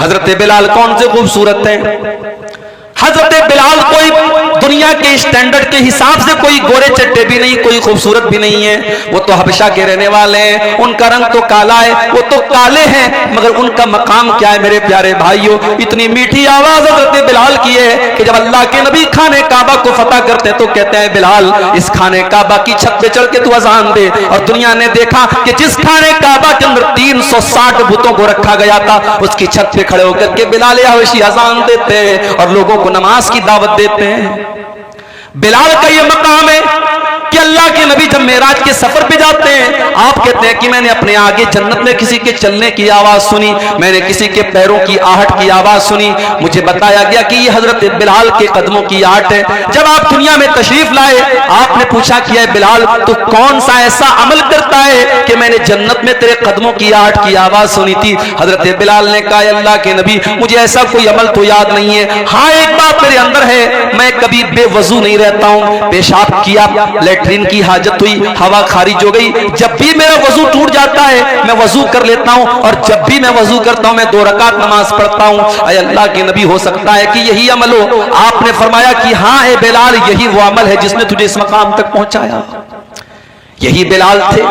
हजरत बिलाल कौन से खूबसूरत हैं। हजरत बिलाल कोई दुनिया के स्टैंडर्ड के हिसाब से कोई गोरे चट्टे भी नहीं, कोई खूबसूरत भी नहीं है। वो तो हबशा के रहने वाले हैं, उनका रंग तो काला है, वो तो काले हैं, मगर उनका मकाम क्या है मेरे प्यारे भाइयों। इतनी मीठी आवाज हजरत बिलाल की है कि जब अल्लाह के नबी खाने काबा को फतह करते तो कहते हैं बिलाल इस खाने काबा की छत पे चढ़ के तू अजान दे। और दुनिया ने देखा कि जिस खाने काबा के अंदर 360 बुतों को रखा गया था उसकी छत पे खड़े होकर के बिलाल हबशी अजान देते हैं और लोगों को नमाज की दावत देते हैं। बिलाल का ये मकाम है कि अल्लाह के नबी जब मेराज के सफर पे जाते हैं, आप कहते हैं कि मैंने अपने आगे जन्नत में किसी के चलने की आवाज सुनी, मैंने किसी के पैरों की आहट की आवाज सुनी, मुझे बताया गया कि ये हजरत बिलाल के कदमों की आहट है। जब आप दुनिया में तशरीफ लाए, आपने पूछा कि है बिलाल तो कौन सा ऐसा अमल करता है कि मैंने जन्नत में तेरे कदमों की आहट की आवाज सुनी थी। हजरत बिलाल ने कहा अल्लाह के नबी मुझे ऐसा कोई अमल तो याद नहीं है, हाँ एक बात मेरे अंदर है, मैं कभी बेवजू नहीं रहता हूं। पेशाब किया, लैट्रिन की हाजत हुई, हवा खारिज हो गई, जब भी मेरा वजू टूट जाता है मैं वजू कर लेता हूं और जब भी मैं वजू करता हूं मैं 2 रकात नमाज पढ़ता हूं। अय अल्लाह के नबी हो सकता है कि यही अमल हो। आपने फरमाया कि हाँ है बिलाल, यही वो अमल है जिसने तुझे इस मकाम तक पहुंचाया। यही बिलाल थे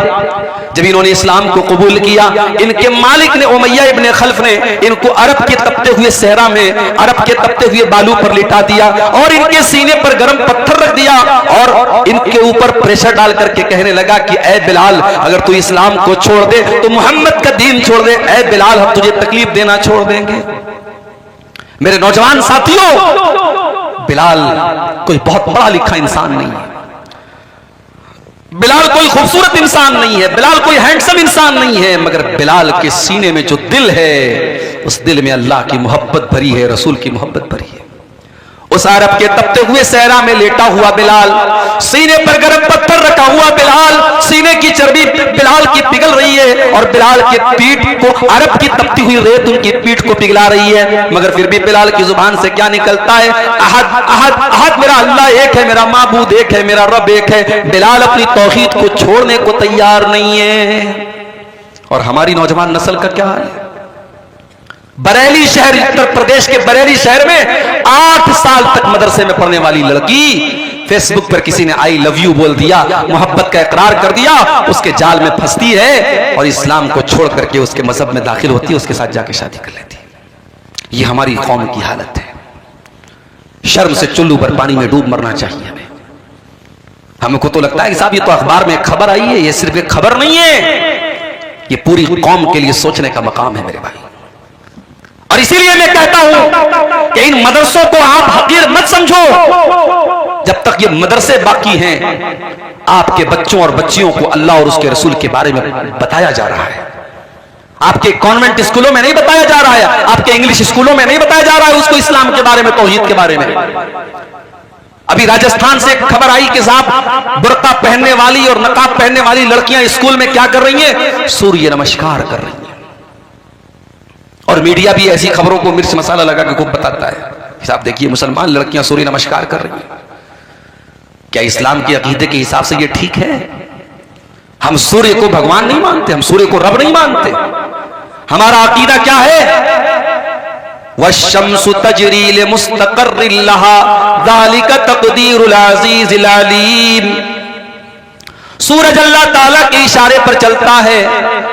जब इन्होंने इस्लाम को कबूल किया। इनके मालिक ने उमैया इब्ने खल्फ ने इनको अरब के तपते हुए सहरा में, अरब के तपते हुए बालू पर लिटा दिया और इनके सीने पर गर्म पत्थर रख दिया और इनके ऊपर प्रेशर डाल करके कहने लगा कि ऐ बिलाल अगर तू इस्लाम को छोड़ दे तो मोहम्मद का दीन छोड़ दे, ऐ बिलाल हम तुझे तकलीफ देना छोड़ देंगे। मेरे नौजवान साथियों, बिलाल कोई बहुत पढ़ा लिखा इंसान नहीं है, बिलाल कोई खूबसूरत इंसान नहीं है, बिलाल कोई हैंडसम इंसान नहीं है, मगर बिलाल के सीने में जो दिल है उस दिल में अल्लाह की मोहब्बत भरी है, रसूल की मोहब्बत भरी है। उस अरब के तपते हुए सहरा में लेटा हुआ बिलाल, सीने पर गर्म पत्थर रखा हुआ बिलाल, सीने की चर्बी बिलाल की पिघल रही है और बिलाल के पीठ को अरब की तपती हुई रेत उनकी पीठ को पिघला रही है, मगर फिर भी बिलाल की जुबान से क्या निकलता है? अहद अहद अहद, मेरा अल्लाह एक है, मेरा माबूद एक है, मेरा रब एक है। बिलाल अपनी तौहीद को छोड़ने को तैयार नहीं है। और हमारी नौजवान नस्ल का क्या हाल है? बरेली शहर, उत्तर प्रदेश के बरेली शहर में 8 साल तक मदरसे में पढ़ने वाली लड़की फेसबुक पर किसी ने आई लव यू बोल दिया, मोहब्बत का इकरार कर दिया, उसके जाल में फंसती है और इस्लाम को छोड़ करके उसके मजहब में दाखिल होती है, उसके साथ जाके शादी कर लेती है। ये हमारी कौम की हालत है। शर्म से चुल्लू पर पानी में डूब मरना चाहिए हमें। हमको तो लगता है कि साहब ये तो अखबार में खबर आई है, ये सिर्फ एक खबर नहीं है, ये पूरी कौम के लिए सोचने का मकाम है मेरे भाई। और इसीलिए मैं कहता हूं कि इन मदरसों को आप हकीर मत समझो। जब तक ये मदरसे बाकी हैं, आपके बच्चों और बच्चियों को अल्लाह और उसके रसूल के बारे में बताया जा रहा है। आपके कॉन्वेंट स्कूलों में नहीं बताया जा रहा है, आपके इंग्लिश स्कूलों में नहीं बताया जा रहा है उसको इस्लाम के बारे में, तौहीद के बारे में। अभी राजस्थान से खबर आई कि साहब बुर्का पहनने वाली और नकाब पहनने वाली लड़कियां स्कूल में क्या कर रही हैं? सूर्य नमस्कार कर रही हैं। और मीडिया भी ऐसी खबरों को मिर्च मसाला लगा के खूब बताता है। साहब देखिए मुसलमान लड़कियां सूर्य नमस्कार कर रही हैं। क्या इस्लाम के अकीदे के हिसाब से ये ठीक है? हम सूर्य को भगवान नहीं मानते, हम सूर्य को रब नहीं मानते। हमारा अकीदा क्या है? वश्शम्सु तजरी लिमुस्तक़र्रिन लहा ज़ालिका तक़दीरुल अज़ीज़िल अलीम। सूरज अल्लाह ताला के इशारे पर चलता है,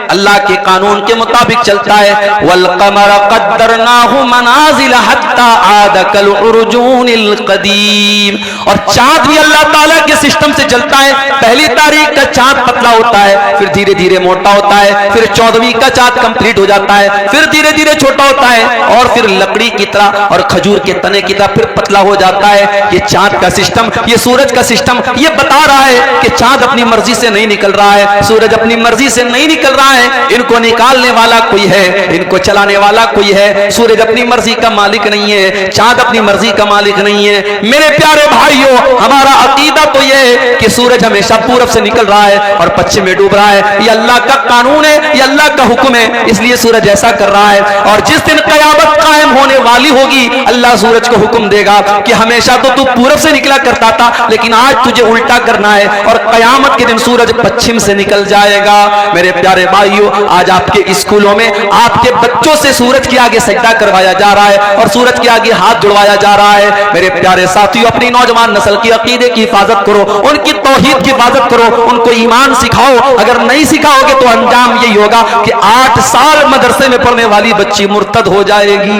अल्लाह के कानून के मुताबिक चलता है। वल क़मर क़द्दरनाहु मनाज़िल हत्ता आद कल उर्जूनिल क़दीम। और चांद भी अल्लाह ताला के सिस्टम से चलता है। पहली तारीख का चांद पतला होता है, फिर धीरे धीरे मोटा होता है, फिर 14वीं का चांद कंप्लीट हो जाता है, फिर धीरे धीरे छोटा होता है और फिर लकड़ी की तरह और खजूर के तने की तरह फिर पतला हो जाता है। ये चांद का सिस्टम, ये सूरज का सिस्टम ये बता रहा है कि चांद अपनी मर्जी से नहीं निकल रहा है, सूरज अपनी मर्जी से नहीं निकल रहा है। इनको निकालने वाला कोई है, इनको चलाने वाला कोई है। सूरज अपनी मर्जी का मालिक नहीं है, चांद अपनी मर्जी का मालिक नहीं है। मेरे प्यारे भाइयों, हमारा अकीदा तो ये है कि सूरज हमेशा पूरब से निकल रहा है और पश्चिम में डूब रहा है। ये अल्लाह का कानून है, ये अल्लाह का हुक्म है, इसलिए सूरज ऐसा कर रहा है। और जिस दिन क़यामत कायम कायम होने वाली होगी, अल्लाह सूरज को हुक्म देगा कि हमेशा तो तू पूरब से निकला करता था, लेकिन आज तुझे उल्टा करना है, और कयामत के दिन सूरज पश्चिम से निकल जाएगा। मेरे प्यारे भाइयों, आज आपके स्कूलों में आपके बच्चों से सूरज के आगे सजदा करवाया जा रहा है और सूरज के आगे हाथ जुड़वाया जा रहा है। मेरे प्यारे साथियों, अपनी नौजवान नस्ल की अकीदे की हिफाजत करो, उनकी तौहीद की हिफाजत करो, उनको ईमान सिखाओ। अगर नहीं सिखाओगे तो अंजाम यही होगा कि 8 साल मदरसे में पढ़ने वाली बच्ची मुर्तद हो जाएगी।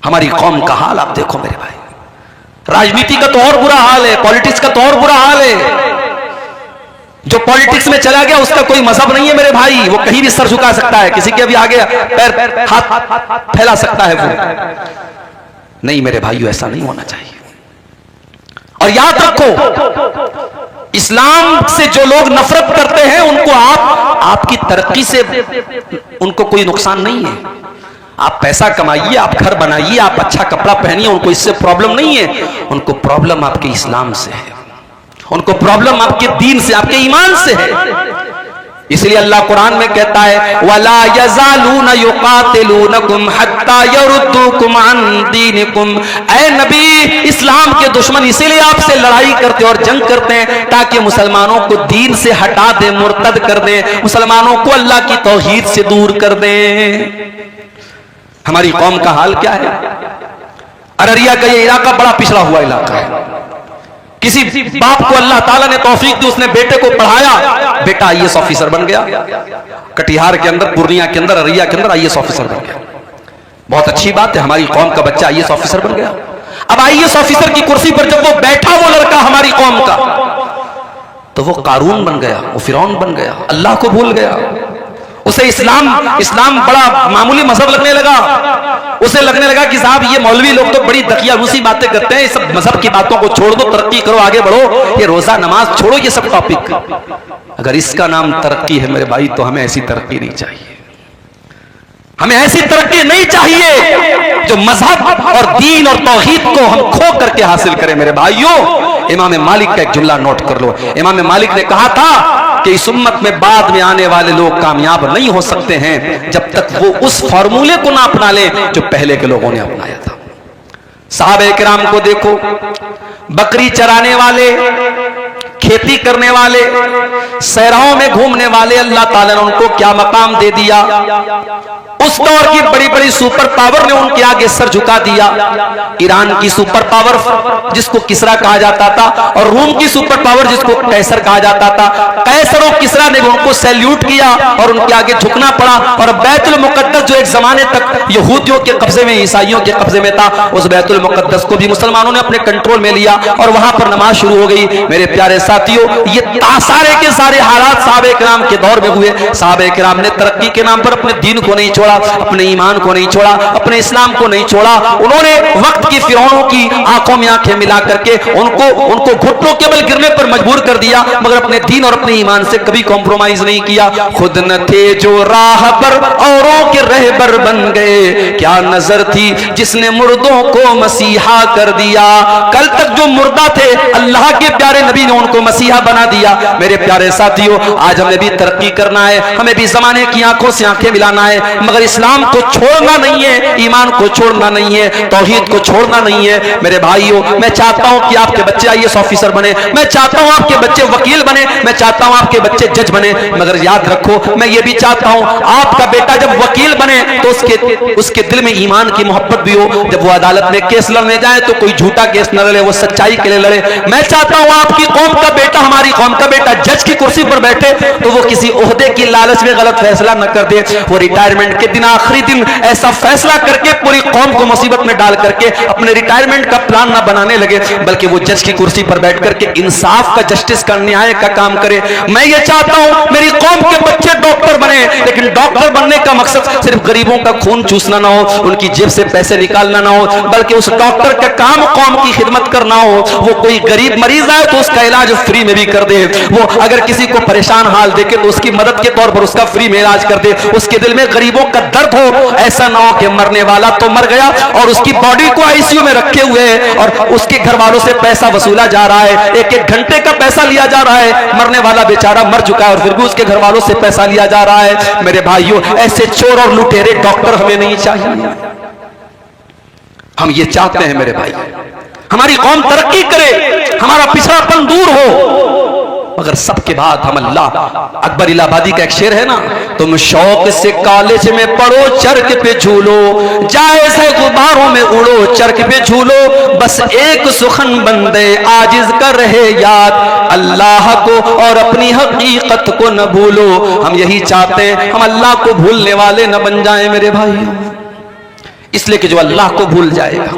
हमारी कौम का हाल आप देखो मेरे भाई, राजनीति का तो और बुरा हाल है, पॉलिटिक्स का तो और बुरा हाल है। जो पॉलिटिक्स में चला गया उसका कोई मजहब नहीं है मेरे भाई, वो कहीं भी सर झुका सकता है, किसी के भी आगे पैर हाथ फैला सकता है वो। नहीं मेरे भाइयों, ऐसा नहीं होना चाहिए। और याद रखो, इस्लाम से जो लोग नफरत करते हैं उनको आपकी तरक्की से उनको कोई नुकसान नहीं है। आप पैसा कमाइए, आप घर बनाइए, आप अच्छा कपड़ा पहनिए, उनको इससे प्रॉब्लम नहीं है। उनको प्रॉब्लम आपके इस्लाम से है, उनको प्रॉब्लम आपके दीन से, आपके ईमान से है। इसलिए अल्लाह कुरान में कहता है, वला यज़ालूना युकातिलूनकुम हत्ता यरुद्दूकुम अन दीनिकुम। ऐ नबी, इस्लाम के दुश्मन इसीलिए आपसे लड़ाई करते और जंग करते हैं ताकि मुसलमानों को दीन से हटा दें, मुर्तद कर दें, मुसलमानों को अल्लाह की तौहीद से दूर कर दें। हमारी कौम का हाल क्या है? अररिया का ये इलाका बड़ा पिछड़ा हुआ इलाका है। किसी बाप को अल्लाह ताला ने तौफीक दी, उसने बेटे को पढ़ाया, बेटा आईएएस ऑफिसर बन गया। कटिहार के अंदर, पूर्णिया के अंदर, अररिया के अंदर आईएएस ऑफिसर बन गया। बहुत अच्छी बात है, हमारी कौम का बच्चा आईएएस ऑफिसर बन गया। अब आईएएस ऑफिसर की कुर्सी पर जब वो बैठा, वो लड़का हमारी कौम का, तो वो कारून बन गया, वो फिरौन बन गया, अल्लाह को भूल गया। उसे इस्लाम बड़ा मामूली मजहब लगने लगा। उसे लगने लगा कि साहब ये मौलवी लोग तो बड़ी दकियानूसी बातें करते हैं, इस सब मजहब की बातों को छोड़ दो, तरक्की करो, आगे बढ़ो, ये रोजा नमाज छोड़ो, ये सब टॉपिक। अगर इसका नाम तरक्की है मेरे भाई, तो हमें ऐसी तरक्की नहीं चाहिए। हमें ऐसी तरक्की नहीं चाहिए जो मजहब और दीन और तौहीद को हम खो करके हासिल करें मेरे भाइयों। इमाम मालिक का एक जुमला नोट कर लो। इमाम मालिक ने कहा था कि इस उम्मत में बाद में आने वाले लोग कामयाब नहीं हो सकते हैं जब तक वो उस फॉर्मूले को ना अपना ले जो पहले के लोगों ने अपनाया था। साहबे किराम को देखो, बकरी चराने वाले, खेती करने वाले, सहराओं में घूमने वाले, अल्लाह ताला ने उनको क्या मकाम दे दिया। उस दौर की बड़ी बड़ी सुपर पावर ने उनके आगे सर झुका दिया। ईरान की सुपर पावर जिसको किसरा कहा जाता था, और रूम की सुपर पावर जिसको कैसर कहा जाता था, कैसर और किसरा ने भी उनको सैल्यूट किया और उनके आगे झुकना पड़ा। और बैतुल मुकद्दस जो एक जमाने तक यहूदियों के कब्जे में, ईसाइयों के कब्जे में था, उस बैतुल मुकद्दस को भी मुसलमानों ने अपने कंट्रोल में लिया और वहां पर नमाज शुरू हो गई। मेरे प्यारे साथियों, ये सारे के सारे हालात साहबे किराम के दौर में हुए। साहबे किराम ने तरक्की के नाम पर अपने दीन को नहीं छोड़ा, अपने ईमान को नहीं छोड़ा, अपने इस्लाम को नहीं छोड़ा। उन्होंने वक्त की फिरौनों की आंखों में आंखें मिला करके उनको घुटनों के बल गिरने पर मजबूर कर दिया, मगर अपने दीन और अपने ईमान से कभी कॉम्प्रोमाइज नहीं किया। खुद न थे जो राह पर, औरों के रहबर बन गए। क्या नजर थी जिसने मुर्दों को मसीहा कर दिया। कल तक जो मुर्दा थे, अल्लाह के प्यारे नबी ने उनको मसीहा बना दिया। मेरे प्यारे साथियों, आज हमें भी तरक्की करना है, हमें भी जमाने की आंखों से आंखें मिलाना है, मगर इस्लाम को छोड़ना नहीं है, ईमान को छोड़ना नहीं है, तौहीद को छोड़ना नहीं है। मेरे भाइयों, मैं चाहता हूं कि आपके बच्चे आईएएस ऑफिसर बने, मैं चाहता हूं आपके बच्चे वकील बने, मैं चाहता हूं आपके बच्चे जज बने, मगर याद रखो, मैं ये भी चाहता हूं आपका बेटा जब वकील बने तो उसके दिल में ईमान की मोहब्बत भी हो। जब वो अदालत में केस लड़ने जाए तो कोई झूठा केस न लड़े, वो सच्चाई के लिए लड़े। मैं चाहता हूं आपकी कौम का बेटा, हमारी कौम का बेटा जज की कुर्सी पर बैठे तो वो किसी ओहदे की लालच में गलत फैसला न कर दे, वो रिटायरमेंट के दिन, आखिरी दिन ऐसा फैसला करके पूरी कौम को मुसीबत में डाल करके अपने रिटायरमेंट का प्लान ना बनाने लगे, बल्कि वो जज की कुर्सी पर बैठ करके इंसाफ का, जस्टिस का, न्याय का काम करे। मैं ये चाहता हूं मेरी कौम के बच्चे डॉक्टर बने, लेकिन डॉक्टर बनने का मकसद सिर्फ गरीबों का खून चूसना ना हो, उनकी जेब से पैसे निकालना ना हो, बल्कि उस डॉक्टर का काम कौम की खिदमत करना हो। वो कोई गरीब मरीज आए तो उसका इलाज फ्री में भी कर दे। वो अगर किसी को परेशान हाल देखे तो उसकी मदद के तौर पर उसका फ्री में इलाज कर दे। उसके दिल में गरीबों का दर्द हो, ऐसा ना हो कि मरने वाला तो मर गया और उसकी बॉडी को आईसीयू में रखे हुए है और उसके घर वालों से पैसा वसूला जा रहा है, एक एक घंटे का पैसा लिया जा रहा है, मरने वाला बेचारा मर चुका है और फिर भी उसके घर वालों से पैसा लिया जा रहा है। मेरे भाइयों, ऐसे चोर और लुटेरे डॉक्टर हमें नहीं चाहिए। हम ये चाहते हैं मेरे भाई, हमारी कौम तरक्की करे, हमारा पिछड़ापन दूर हो, मगर सबके बाद हम अल्लाह, अकबर इलाहाबादी का एक शेर है ना, तुम शौक से कॉलेज में पढ़ो, चरख पे झूलो, जायज है गुब्बारों में उड़ो, चरख पे झूलो, बस एक सुखन बंदे आजिज कर रहे याद, अल्लाह को और अपनी हकीकत को न भूलो। हम यही चाहते हैं, हम अल्लाह को भूलने वाले न बन जाएं मेरे भाई। इसलिए कि जो अल्लाह को भूल जाएगा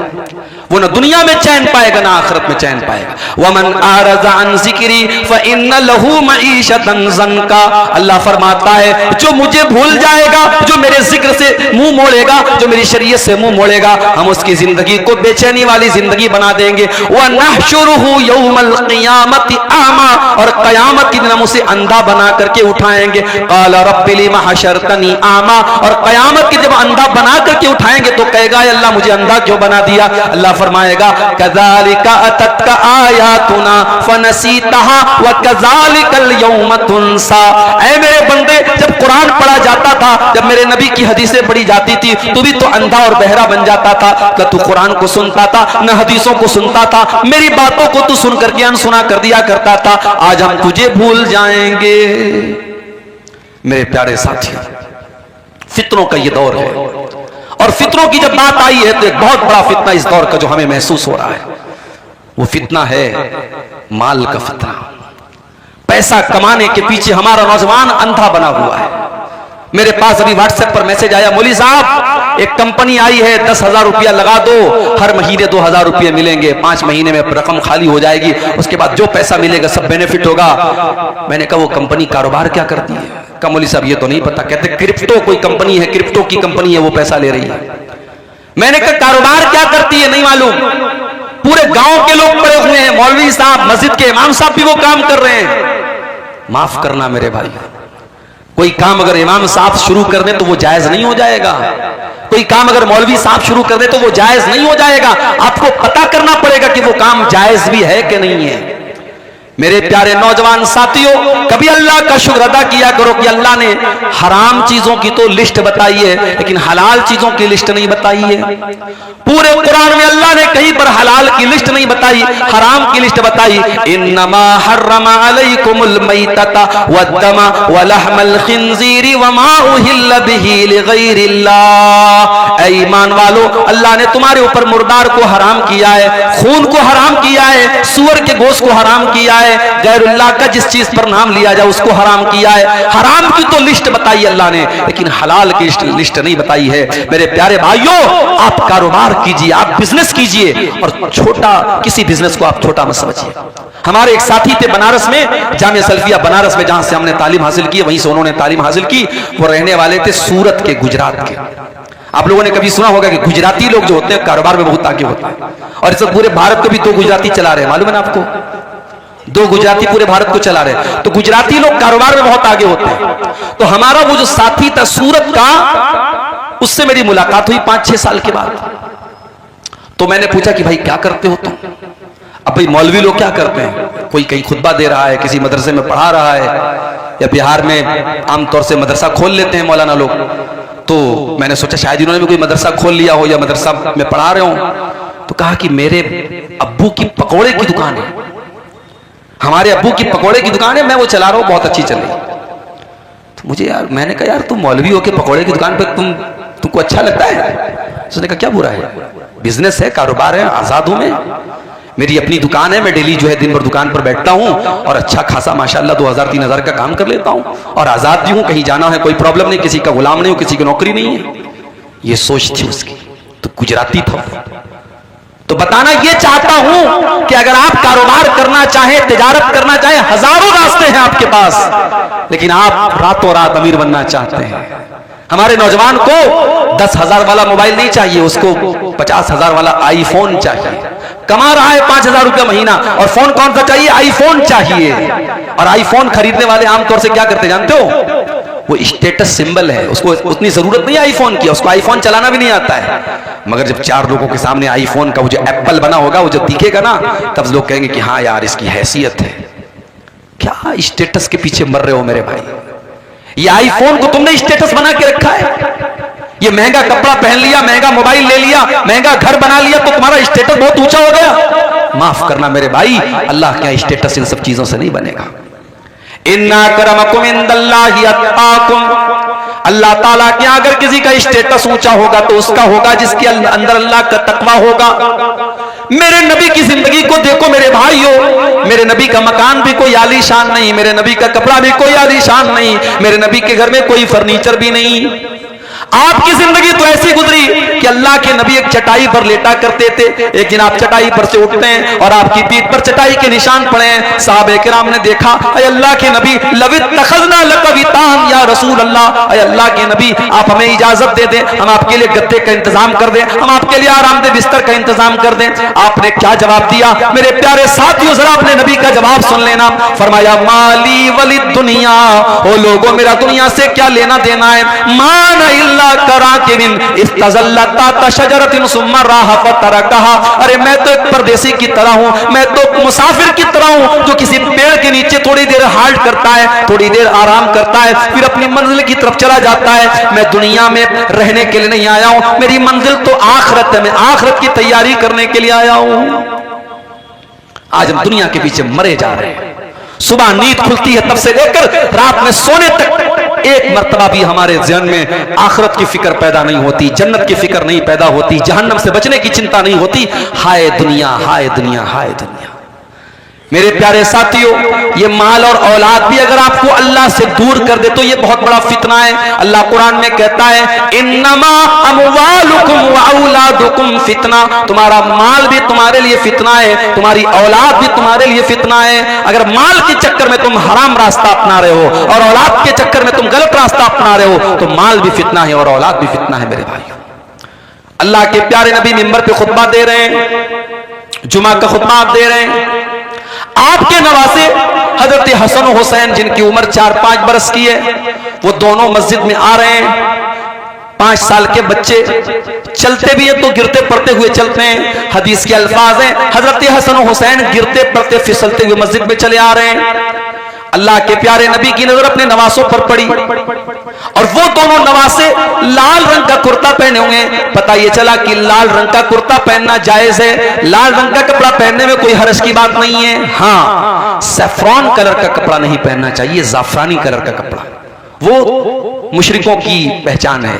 वो न दुनिया में चैन पाएगा ना आखिरत में चैन पाएगा। वमन आरज़ा अन ज़िक्री फ़इन्न लहू मईशतन ज़न्का, अल्लाह फरमाता है जो मुझे भूल जाएगा, जो मेरे जिक्र से मुंह मोड़ेगा, जो मेरी शरीयत से मुंह मोड़ेगा, हम उसकी जिंदगी को बेचैनी वाली जिंदगी बना देंगे। व नहशुरुहु यौमल क़ियामति आमा, और क़यामत के दिन हम उसे अंधा बना करके उठाएंगे। क़ाल रब्बि लिमा हशरतनी आमा, और क़यामत के जब अंधा बना करके उठाएंगे तो कहेगा अल्लाह मुझे अंधा क्यों बना दिया। अल्लाह फरमाएगा कज़ालिका अततका आयातुना फनसीतहा व कज़ालिकल यौम तुनसा। ऐ मेरे बंदे, जब कुरान पढ़ा जाता था, जब मेरे नबी की हदीसें पढ़ी जाती थी, तू भी तो अंधा और बहरा बन जाता था। न तू कुरान को सुनता था, न हदीसों को सुनता था, मेरी बातों को तू सुन करके अनसुना कर दिया करता था। आज हम तुझे भूल जाएंगे। मेरे प्यारे साथियों, फितनों का ये दौर है, और फितनों की जब बात आई है तो एक बहुत बड़ा फितना इस दौर का जो हमें महसूस हो रहा है, वो फितना है माल का फितना। पैसा कमाने के पीछे हमारा नौजवान अंधा बना हुआ है। मेरे पास अभी व्हाट्सएप पर मैसेज आया, मौली साहब एक कंपनी आई है, 10,000 रुपया लगा दो, हर महीने 2,000 रुपये मिलेंगे, 5 महीने में रकम खाली हो जाएगी, उसके बाद जो पैसा मिलेगा सब बेनिफिट होगा। मैंने कहा वो कंपनी कारोबार क्या करती है? कहा मौली साहब ये तो नहीं पता। कहते क्रिप्टो कोई कंपनी है, क्रिप्टो की कंपनी है, वो पैसा ले रही है। मैंने कहा कारोबार क्या करती है? नहीं मालूम। पूरे गांव के लोग पड़े हुए हैं, मौलवी साहब, मस्जिद के इमाम साहब भी वो काम कर रहे हैं। माफ करना मेरे भाई, कोई काम अगर इमाम साहब शुरू कर दे तो वो जायज नहीं हो जाएगा। कोई काम अगर मौलवी साहब शुरू कर दे तो वो जायज नहीं हो जाएगा। आपको पता करना पड़ेगा कि वो काम जायज भी है कि नहीं है। मेरे प्यारे नौजवान साथियों, कभी अल्लाह का शुक्र अदा किया करो कि अल्लाह ने हराम चीजों की तो लिस्ट बताई है, लेकिन हलाल चीजों की लिस्ट नहीं बताई है। पूरे कुरान में अल्लाह ने कहीं पर हलाल की लिस्ट नहीं बताई, हराम की लिस्ट बताई। इन्नमा हर्रमा अलैकुमुल मैतता वद्दमा वलहमल खिंजीरी वमा उहिल्ल बिही लिगैरिल्लाह। ऐ ईमान वालो, अल्लाह ने तुम्हारे ऊपर मुर्दार को हराम किया है, खून को हराम किया है, सूअर के गोश्त को हराम किया है, गैरुल्लाह का जिस चीज पर नाम लिया जाए उसको हराम किया है। हराम की तो लिस्ट बताई अल्लाह ने, लेकिन हलाल की लिस्ट नहीं बताई है। मेरे प्यारे भाइयों, आप कारोबार कीजिए, आप बिजनेस कीजिए, और छोटा किसी बिजनेस को आप छोटा मत समझिए। हमारे एक साथी थे बनारस में, जामिया सल्फिया बनारस में, जहां से हमने तालीम हासिल की, वहीं से उन्होंने तालीम हासिल की। वो रहने वाले थे सूरत के, गुजरात के। आप लोगों ने कभी सुना होगा कि गुजराती लोग जो होते हैं कारोबार में बहुत आगे होते हैं, और इस पूरे भारत को भी 2 गुजराती चला रहे हैं, मालूम है ना आपको? 2 गुजराती पूरे भारत को चला रहे हैं। तो गुजराती लोग कारोबार में बहुत आगे होते हैं। तो हमारा वो जो साथी था सूरत का, उससे मेरी मुलाकात हुई 5-6 साल के बाद। तो मैंने पूछा कि भाई क्या करते हो तुम? अब भाई मौलवी लोग क्या करते हैं, कोई कहीं खुतबा दे रहा है, किसी मदरसे में पढ़ा रहा है, या बिहार में आमतौर से मदरसा खोल लेते हैं मौलाना लोग। तो मैंने सोचा शायद इन्होंने भी कोई मदरसा खोल लिया हो या मदरसा में पढ़ा रहे हो। तो कहा कि मेरे अब्बू की पकौड़े की दुकान है, हमारे अब्बू की पकौड़े की दुकान है, मैं वो चला रहा हूँ, बहुत अच्छी चल रही। तो मुझे यार, मैंने कहा यार तुम मौलवी हो के पकौड़े की दुकान पे तुमको अच्छा लगता है? उसने कहा क्या बुरा है, बिजनेस है, कारोबार है, आजाद हूं मैं, मेरी अपनी दुकान है, मैं डेली जो है दिन भर दुकान पर बैठता हूं और अच्छा खासा माशाल्लाह 2000-3000 का काम कर लेता हूं, और आजाद भी हूं, कहीं जाना है कोई प्रॉब्लम नहीं, किसी का गुलाम नहीं हूं, किसी की नौकरी नहीं है। ये सोच थी उसकी। तो गुजराती था। तो बताना ये चाहता हूं कि अगर आप कारोबार करना चाहें, तिजारत करना चाहें, हजारों रास्ते हैं आपके पास, लेकिन आप रातों रात अमीर बनना चाहते हैं। हमारे नौजवान को 10,000 वाला मोबाइल नहीं चाहिए, उसको 50,000 वाला आईफोन चाहिए। कमा रहा है 5,000 रुपया महीना, और फोन कौन सा चाहिए? आईफोन चाहिए। और आईफोन खरीदने वाले आमतौर से क्या करते जानते हो? वो स्टेटस सिंबल है, उसको उतनी जरूरत नहीं आईफोन की, उसको आईफोन चलाना भी नहीं आता है, मगर जब 4 लोगों के सामने आईफोन का वो जो एप्पल बना होगा वो जब दिखेगा ना, तब लोग कहेंगे कि हाँ यार इसकी हैसियत है। क्या स्टेटस के पीछे मर रहे हो मेरे भाई? ये आईफोन को तुमने स्टेटस बना के रखा है। ये महंगा कपड़ा पहन लिया, महंगा मोबाइल ले लिया, महंगा घर बना लिया तो तुम्हारा स्टेटस बहुत ऊंचा हो गया। माफ करना मेरे भाई, अल्लाह क्या स्टेटस इन सब चीजों से नहीं बनेगा। इन्ना करमकुम इंदल्लाहि अत्काकुम, अल्लाह ताला के अगर किसी का स्टेटस ऊंचा होगा तो उसका होगा जिसके अंदर अल्लाह का तकवा होगा। मेरे नबी की जिंदगी को देखो मेरे भाइयों, मेरे नबी का मकान भी कोई आलीशान नहीं, मेरे नबी का कपड़ा भी कोई आलीशान नहीं, मेरे नबी के घर में कोई फर्नीचर भी नहीं। आपकी जिंदगी तो ऐसी गुजरी कि अल्लाह के नबी एक चटाई पर लेटा करते थे। एक दिन आप चटाई पर से उठते हैं और आपकी पीठ पर चटाई के निशान पड़े हैं। साहबे किराम ने देखा, अय अल्लाह के नबी, लवित तखज़ना लक वितान या रसूल अल्लाह, अय अल्लाह के नबी आप हमें इजाजत दे दें, हम आपके लिए गद्दे का इंतजाम कर दें, हम आपके लिए आरामदेह बिस्तर का इंतजाम कर दें। आपने क्या जवाब दिया? मेरे प्यारे साथियों जरा अपने नबी का जवाब सुन लेना। फरमाया, माली वली दुनिया, ओ लोगों मेरा दुनिया से क्या लेना देना है। मान अरे मैं तो एक परदेसी की तरह हूं, मैं तो मुसाफिर की तरह हूं जो किसी पेड़ के नीचे थोड़ी देर हाल्ट करता है, थोड़ी देर आराम करता है, फिर अपनी मंजिल की तरफ चला जाता है। मैं दुनिया में रहने के लिए नहीं आया हूं, मेरी मंजिल तो आखिरत है, मैं आखिरत की तैयारी करने के लिए आया हूं। आज हम दुनिया के पीछे मरे जा रहे हैं। सुबह नींद खुलती है तब से लेकर रात में सोने तक एक मर्तबा भी हमारे ज़हन में आखिरत की फिक्र पैदा नहीं होती, जन्नत की फिक्र नहीं पैदा होती, जहन्नम से बचने की चिंता नहीं होती। हाय दुनिया, हाय दुनिया, हाय दुनिया। मेरे प्यारे साथियों, ये माल और औलाद भी अगर आपको अल्लाह से दूर कर दे तो ये बहुत बड़ा फितना है। अल्लाह कुरान में कहता है, इन्नमा अमवालुकुम व औलादुकुम फितना, तुम्हारा माल भी तुम्हारे लिए फितना है, तुम्हारी औलाद भी तुम्हारे लिए फितना है। अगर माल के चक्कर में तुम हराम रास्ता अपना रहे हो और औलाद के चक्कर में तुम गलत रास्ता अपना रहे हो तो माल भी फितना है और औलाद भी फितना है मेरे भाइयों। अल्लाह के प्यारे नबी मिंबर पे खुतबा दे रहे हैं, जुमा का खुतबा आप दे रहे हैं। आपके नवासे हजरत हसन हुसैन जिनकी उम्र 4-5 बरस की है, वो दोनों मस्जिद में आ रहे हैं। 5 साल के बच्चे चलते भी हैं तो गिरते पड़ते हुए चलते हैं। हदीस के अल्फाज हैं, हजरत हसन हुसैन गिरते पड़ते फिसलते हुए मस्जिद में चले आ रहे हैं। अल्लाह के प्यारे नबी की नजर अपने नवासों पर पड़ी और वो दोनों नवासे लाल रंग का कुर्ता पहने हुए हैं। पता ये चला कि लाल रंग का कुर्ता पहनना जायज है, लाल रंग का कपड़ा पहनने में कोई हर्ज की बात नहीं है। हाँ, सैफ्रॉन कलर का कपड़ा नहीं पहनना चाहिए, जाफरानी कलर का कपड़ा, वो मुशरिकों की पहचान है,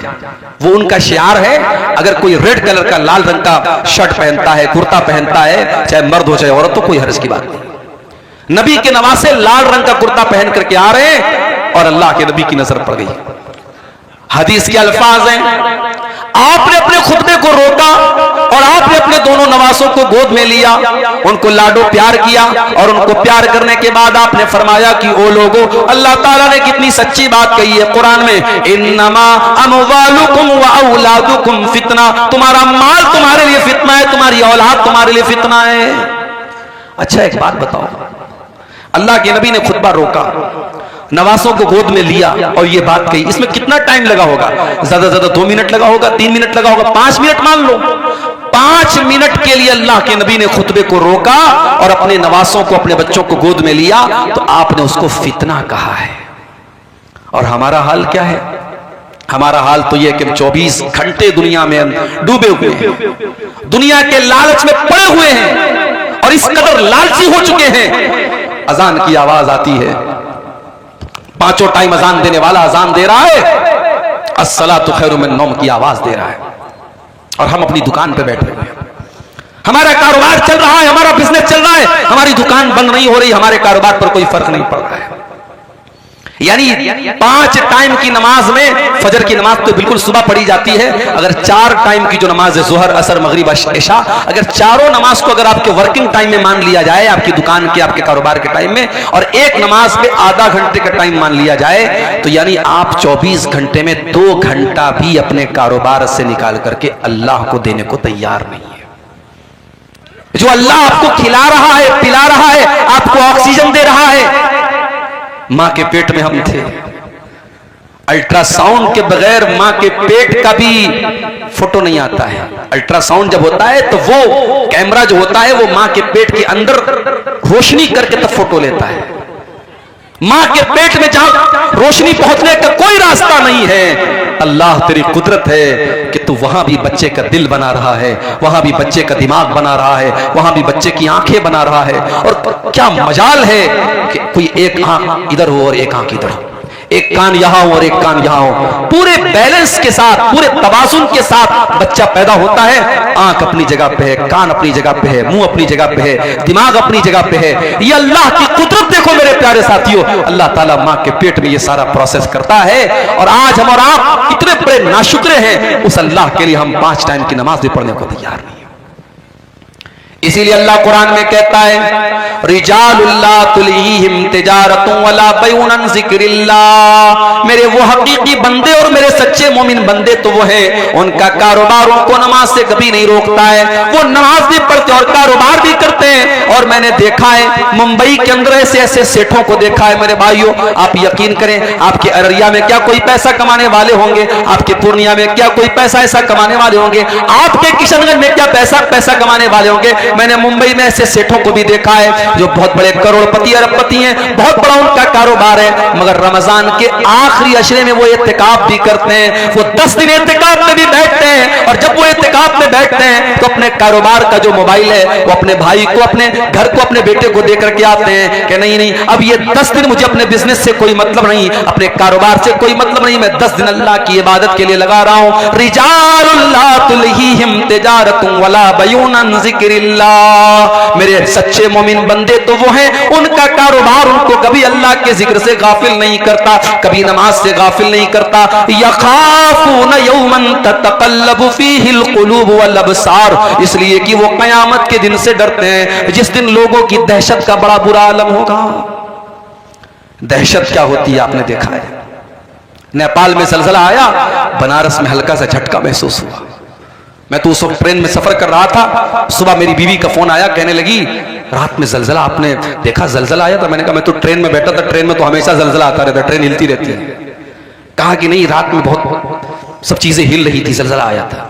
वो उनका शियार है। अगर कोई रेड कलर का लाल रंग का शर्ट पहनता है, कुर्ता पहनता है, चाहे मर्द हो चाहे औरत, तो कोई हर्ज की बात नहीं। नबी के नवासे लाल रंग का कुर्ता पहन करके आ रहे हैं और अल्लाह के नबी की नजर पड़ गई। हदीस के अल्फाज हैं, आपने अपने खुतबे को रोका और आपने अपने दोनों नवासों को गोद में लिया, उनको लाडो प्यार किया और उनको प्यार करने के बाद आपने फरमाया कि ओ लोगों, अल्लाह ताला ने कितनी सच्ची बात कही है कुरान में, इन्नमा अमवालुकुम व औलादुकुम फितना, तुम्हारा माल तुम्हारे लिए फितना है, तुम्हारी औलाद तुम्हारे लिए फितना है। अच्छा एक बात बताओ, अल्लाह के नबी ने खुतबा रोका, नवासों को गोद में लिया और ये बात कही, इसमें कितना टाइम लगा होगा? ज्यादा ज्यादा 2 मिनट लगा होगा, 3 मिनट लगा होगा, 5 मिनट मान लो। 5 मिनट के लिए अल्लाह के नबी ने खुतबे को रोका और अपने नवासों को, अपने बच्चों को गोद में लिया, तो आपने उसको फितना कहा है। और हमारा हाल क्या है? हमारा हाल तो यह कि 24 घंटे दुनिया में डूबे हुए हैं, दुनिया के लालच में पड़े हुए हैं और इस कदर लालची हो चुके हैं। अजान की आवाज आती है, 5 टाइम अजान देने वाला अजान दे रहा है, अस्सलातु खैरुम मिन नौम की आवाज दे रहा है और हम अपनी दुकान पे बैठे हुए हैं। हमारा कारोबार चल रहा है, हमारा बिजनेस चल रहा है, हमारी दुकान बंद नहीं हो रही, हमारे कारोबार पर कोई फर्क नहीं पड़ रहा है। यानी 5 टाइम की नमाज में, फजर की नमाज तो बिल्कुल सुबह पढ़ी जाती है, अगर 4 टाइम की जो नमाज है, जोहर, असर, मगरिब, इशा, अगर चारों नमाज को अगर आपके वर्किंग टाइम में मान लिया जाए, आपकी दुकान के, आपके कारोबार के टाइम में, और एक नमाज पे आधा घंटे का टाइम मान लिया जाए, तो यानी आप 24 घंटे में 2 घंटा भी अपने कारोबार से निकाल करके अल्लाह को देने को तैयार नहीं है। जो अल्लाह आपको खिला रहा है, पिला रहा है, आपको ऑक्सीजन दे रहा है। मां के पेट में हम थे, अल्ट्रासाउंड के बगैर मां के पेट का भी फोटो नहीं आता है। अल्ट्रासाउंड जब होता है तो वो कैमरा जो होता है वो मां के पेट के अंदर रोशनी करके तब फोटो लेता है। मां के पेट में जहां रोशनी पहुंचने का कोई रास्ता नहीं है, अल्लाह तेरी कुदरत है कि तू वहां भी बच्चे का दिल बना रहा है, वहां भी बच्चे का दिमाग बना रहा है, वहां भी बच्चे की आंखें बना रहा है। और क्या मजाल है कि कोई एक आंख इधर हो और एक आंख इधर हो, एक कान यहां हो और एक कान यहां हो, पूरे बैलेंस के साथ, पूरे तवाज़ुन के साथ बच्चा पैदा होता है। आंख अपनी जगह पे है, कान अपनी जगह पे है, मुंह अपनी जगह पे है, दिमाग अपनी जगह पे है। ये अल्लाह की कुदरत देखो मेरे प्यारे साथियों, अल्लाह ताला मां के पेट में ये सारा प्रोसेस करता है। और आज हम और आप इतने बड़े नाशुक्रे हैं, उस अल्लाह के लिए हम 5 टाइम की नमाज भी पढ़ने को तैयार नहीं। इसीलिए अल्लाह कुरान में कहता है रिजालुल्लाह तुलहीहिम तिजारतुन वला बैउन अन ज़िक्रिल्लाह, मेरे वो हकीकी बंदे और मेरे सच्चे मोमिन बंदे तो वो है, उनका कारोबार उनको नमाज से कभी नहीं रोकता है। वो नमाज भी पढ़ते और कारोबार भी करते हैं। और मैंने देखा है मुंबई के अंदर ऐसे ऐसे सेठों को देखा है मेरे भाइयों, आप यकीन करें, आपके अररिया में क्या कोई पैसा कमाने वाले होंगे, आपके पूर्णिया में क्या कोई पैसा ऐसा कमाने वाले होंगे, आपके किशनगंज में क्या पैसा कमाने वाले होंगे। मैंने मुंबई में ऐसे सेठों को भी देखा है जो बहुत बड़े करोड़पति अरबपति हैं, बहुत बड़ा उनका कारोबार है, मगर रमजान के आखिरी अशरे में वो इत्तिकाफ भी करते हैं। वो 10 दिन इत्तिकाफ में भी बैठते हैं। और जब वो इत्तिकाफ में बैठते हैं तो अपने कारोबार का जो मोबाइल है वो अपने भाई को, अपने घर को, अपने बेटे को दे करके आते हैं कि नहीं नहीं, अब ये 10 दिन मुझे अपने बिजनेस से कोई मतलब नहीं, अपने कारोबार से कोई मतलब नहीं, मैं 10 दिन अल्लाह की इबादत के लिए लगा रहा हूं। रिजालुल्लाह तुलहीहिम तिजारतुन वला बैउन अन ज़िक्रिल्लाह, मेरे सच्चे मोमिन बंदे तो वो हैं, उनका कारोबार उनको कभी अल्लाह के जिक्र से गाफिल नहीं करता, कभी नमाज से गाफिल नहीं करता। यखाफून यौमन ततक़ल्लबु फ़ीहिल क़ुलूब वल अबसार, इसलिए कि वो क़यामत के दिन से डरते हैं जिस दिन लोगों की दहशत का बड़ा बुरा आलम होगा। दहशत क्या होती है आपने देखा है। नेपाल में ज़लज़ला आया, बनारस में हल्का सा झटका महसूस हुआ। मैं तो उस वक्त ट्रेन में सफर कर रहा था, सुबह मेरी बीवी का फोन आया, कहने लगी रात में ज़लज़ला आपने देखा, ज़लज़ला आया था। मैंने कहा मैं तो ट्रेन में बैठा था, ट्रेन में तो हमेशा ज़लज़ला आता रहता, ट्रेन हिलती रहती है। कहा कि नहीं, रात में बहुत सब चीजें हिल रही थी, ज़लज़ला आया था।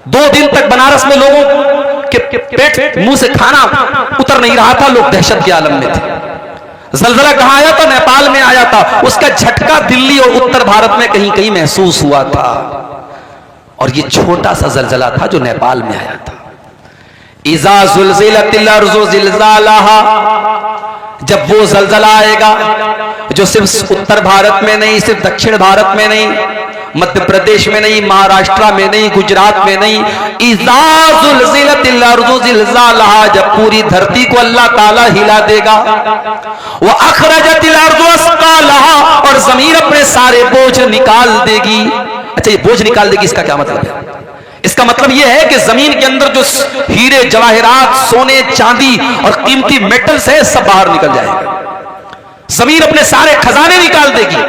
2 दिन तक बनारस में लोगों के पेट मुंह से खाना उतर नहीं रहा था, लोग दहशत के आलम में थे। ज़लज़ला कहाँ आया था? नेपाल में आया था। उसका झटका दिल्ली और उत्तर भारत में कहीं कहीं महसूस हुआ था। और ये छोटा सा ज़लज़ला था जो नेपाल में आया था। इज़ा ज़ुल्ज़िलतिल अर्ज़ु ज़िल्ज़ालहा, जब वो ज़लज़ला आएगा जो सिर्फ उत्तर भारत में नहीं, सिर्फ दक्षिण भारत में नहीं, मध्य प्रदेश में नहीं, महाराष्ट्र में नहीं, गुजरात में नहीं, इज़ा ज़ुल्ज़िलतिल अर्ज़ु ज़िल्ज़ालहा, जब पूरी धरती को अल्लाह ताला हिला देगा। व अखरजतिल अर्ज़ु अस्क़ालहा, और जमीन अपने सारे बोझ निकाल देगी। अच्छा, ये बोझ निकाल देगी, इसका क्या मतलब है? इसका मतलब यह है कि जमीन के अंदर जो हीरे जवाहरात, सोने चांदी और कीमती मेटल्स है, सब बाहर निकल जाएगा। जमीन अपने सारे खजाने निकाल देगी।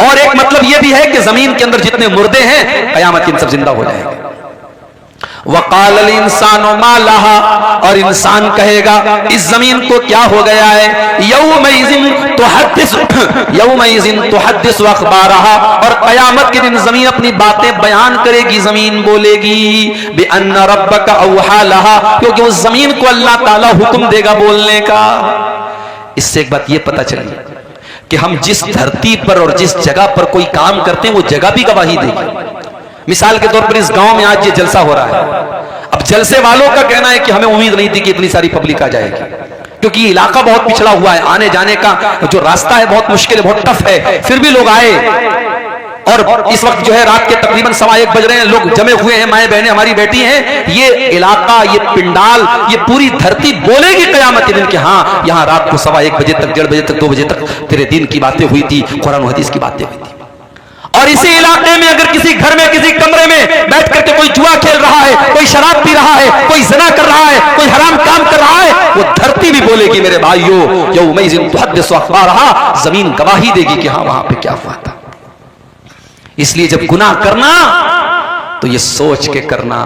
और एक मतलब यह भी है कि जमीन के अंदर जितने मुर्दे हैं, कयामत के दिन सब जिंदा हो जाएंगे। वक़ालल इंसानु मा लहा, और इंसान कहेगा इस जमीन को क्या हो गया है। यौमइज़िन तुहद्दिसु अख़बारहा, और क़यामत के दिन जमीन अपनी बातें बयान करेगी, जमीन बोलेगी बिअन्ना रब्बका औहा लहा, क्योंकि उस जमीन को अल्लाह ताला हुक्म देगा बोलने का। इससे एक बात ये पता चली कि हम जिस धरती पर और जिस जगह पर कोई काम करते हैं वो जगह भी गवाही देगी। मिसाल के तौर पर इस गांव में आज ये जलसा हो रहा है। अब जलसे वालों का कहना है कि हमें उम्मीद नहीं थी कि इतनी सारी पब्लिक आ जाएगी, क्योंकि ये इलाका बहुत पिछड़ा हुआ है, आने जाने का जो रास्ता है बहुत मुश्किल है, बहुत टफ है, फिर भी लोग आए। और इस वक्त जो है रात के तकरीबन 1:15 बज रहे हैं, लोग जमे हुए हैं, माएँ बहनें हमारी बैठी हैं। ये इलाका, ये पिंडाल, ये पूरी धरती बोलेगी क़यामत के दिन कि हाँ, यहाँ रात को 1:15 बजे तक, 1:30 बजे तक, 2 बजे तक तेरे दिन की बातें हुई थी, कुरान और हदीस की बातें हुई थी। और इसी इलाके में अगर किसी घर में, किसी कमरे में बैठ करके कोई जुआ खेल रहा है, कोई शराब पी रहा है, कोई ज़िना कर रहा है, कोई हराम काम कर रहा है, वो धरती भी बोलेगी मेरे भाइयों, यौमइज़िन तुहद्दिसु अख़बारहा, जमीन गवाही देगी कि हाँ वहां पे क्या हुआ था। इसलिए जब गुनाह करना तो ये सोच के करना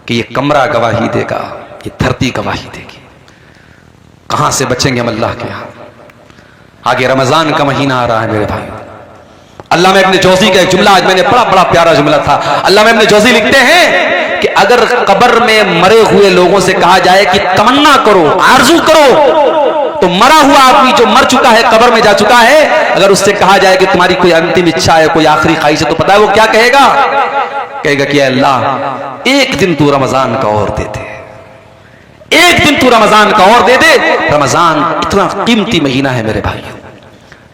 कि ये कमरा गवाही देगा, ये धरती गवाही देगी। कहां से बचेंगे हम अल्लाह के यहां? आगे रमजान का महीना आ रहा है मेरे भाई। अल्लामा इब्न जौज़ी का एक जुमला आज मैंने पढ़ा, बड़ा प्यारा जुमला था। अल्लामा इब्न जौज़ी लिखते हैं कि अगर कब्र में मरे हुए लोगों से कहा जाए कि तमन्ना करो, आरजू करो, तो मरा हुआ आदमी जो मर चुका है, कब्र में जा चुका है, अगर उससे कहा जाए कि तुम्हारी कोई अंतिम इच्छा है, कोई आखिरी ख्वाहिश है, तो पता है वो क्या कहेगा? कहेगा कि अल्लाह एक दिन तू रमजान का और दे दे, एक दिन तू रमजान का और दे दे। रमजान इतना कीमती महीना है मेरे भाइयों।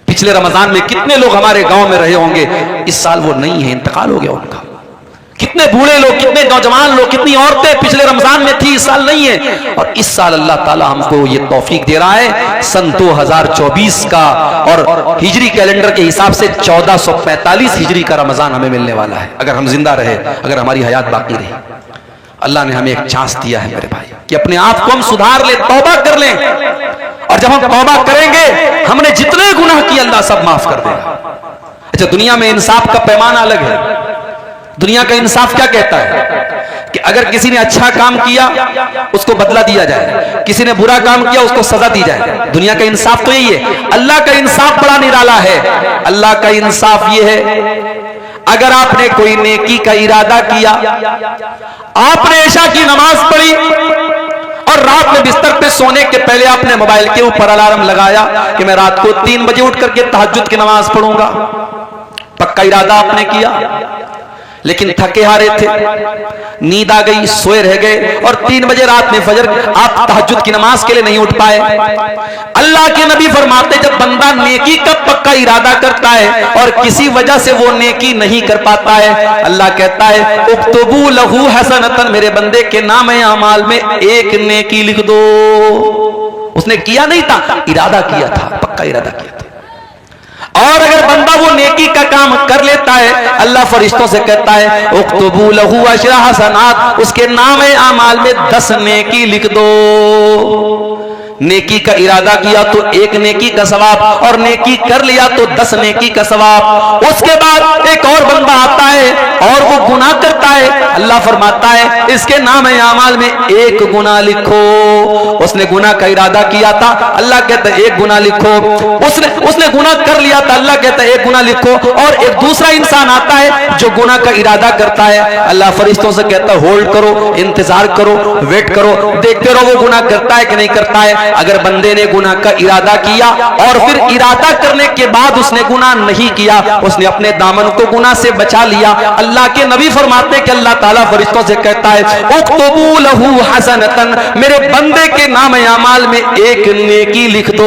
पिछले रमजान में कितने लोग हमारे गांव में रहे होंगे, इस साल वो नहीं है, इंतकाल हो गया उनका। कितने बूढ़े लोग, कितने नौजवान लोग, कितनी औरतें पिछले रमजान में थी, इस साल नहीं है। और इस साल अल्लाह ताला हमको ये तौफीक दे रहा है, सन 2024 का और हिजरी कैलेंडर के हिसाब से 1445 हिजरी का रमजान हमें मिलने वाला है, अगर हम जिंदा रहे, अगर हमारी हयात बाकी रही। अल्लाह ने हमें एक चांस दिया है मेरे भाई कि अपने आप को हम सुधार ले, तौबा कर लें। और जब हम तौबा करेंगे, हमने जितने गुनाह किए अल्लाह सब माफ कर देगा। अच्छा, दुनिया में इंसाफ का पैमाना अलग है। दुनिया का इंसाफ क्या कहता है कि अगर किसी ने अच्छा काम किया उसको बदला दिया जाए, किसी ने बुरा काम किया उसको सजा दी जाए। दुनिया का इंसाफ तो यही है। अल्लाह का इंसाफ बड़ा निराला है। अल्लाह का इंसाफ यह है, अगर आपने कोई नेकी का इरादा किया, आपने इशा की नमाज पढ़ी और रात में बिस्तर पे सोने के पहले आपने मोबाइल के ऊपर अलार्म लगाया कि मैं रात को 3 बजे उठ करके तहज्जुद की नमाज पढ़ूंगा, पक्का इरादा आपने किया, लेकिन थके हारे थे, नींद आ गई, सोए रह गए और 3 बजे रात में फजर आप तहज्जुद की नमाज के लिए नहीं उठ पाए। अल्लाह के नबी फरमाते, जब बंदा नेकी का पक्का इरादा करता है और किसी वजह से वो नेकी नहीं कर पाता है, अल्लाह कहता है उक्तबू लहू हसनतन, मेरे बंदे के नाम अमाल में एक नेकी लिख दो। उसने किया नहीं था, इरादा किया था, पक्का इरादा किया था। और अगर बंदा वो नेकी का काम कर लेता है, अल्लाह फरिश्तों से कहता है उक्तबू लहू अशरा हसनात, उसके नाम अमाल में 10 नेकी लिख दो। नेकी का इरादा किया तो 1 नेकी का सवाब, और नेकी कर लिया तो 10 नेकी का सवाब। उसके बाद एक और बंदा आता है और वो गुनाह करता है, अल्लाह फरमाता है इसके नाम अमाल में 1 गुनाह लिखो। उसने गुनाह का इरादा किया था, अल्लाह कहता है 1 गुनाह लिखो। उसने गुनाह कर लिया था, अल्लाह कहता है 1 गुनाह लिखो। और एक दूसरा इंसान आता है जो गुनाह का इरादा करता है, अल्लाह फरिश्तों से कहता है होल्ड करो, इंतजार करो, वेट करो, देखते रहो वो गुनाह करता है कि नहीं करता है। अगर बंदे ने गुनाह का इरादा किया और फिर इरादा करने के बाद उसने गुनाह नहीं किया, उसने अपने दामन को गुनाह से बचा लिया, अल्लाह के नबी फरमाते कि अल्लाह ताला फरिश्तों से कहता है उक्तबू लहू हसनतन, मेरे बंदे के नाम अमाल में 1 नेकी लिख दो।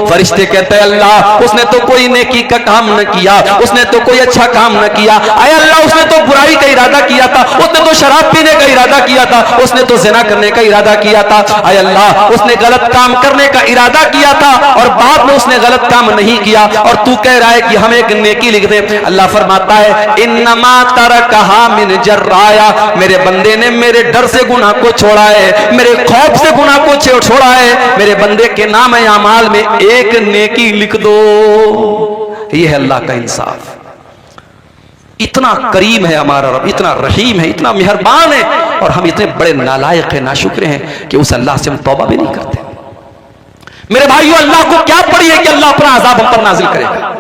फरिश्ते कहते हैं अल्लाह उसने तो कोई नेकी का काम न किया, उसने तो कोई अच्छा काम न किया। आय अल्लाह उसने तो बुराई का इरादा किया था, उसने तो शराब पीने का इरादा किया था, उसने तो ज़िना करने का इरादा किया था। आय अल्लाह उसने गलत काम करने का इरादा किया था और बाद में उसने गलत काम नहीं किया, और तू कह रहा है कि हम 1 नेकी लिख दे। अल्लाह फरमाता है इन्नमा तरकहा मिन जर्राया, मेरे बंदे ने मेरे डर से गुनाह को छोड़ा है, मेरे खौफ से गुनाह को छोड़ा है, मेरे बंदे के नाम अमाल में 1 नेकी लिख दो। यह है अल्लाह का इंसाफ। इतना करीम है हमारा रब, इतना रहीम है, इतना मेहरबान है, और हम इतने बड़े नालायक हैं, नाशुक्र हैं कि उस अल्लाह से हम तौबा भी नहीं करते। मेरे भाइयों, अल्लाह को क्या पड़ी है कि अल्लाह अपना अजाब हम पर नाजिल करेगा?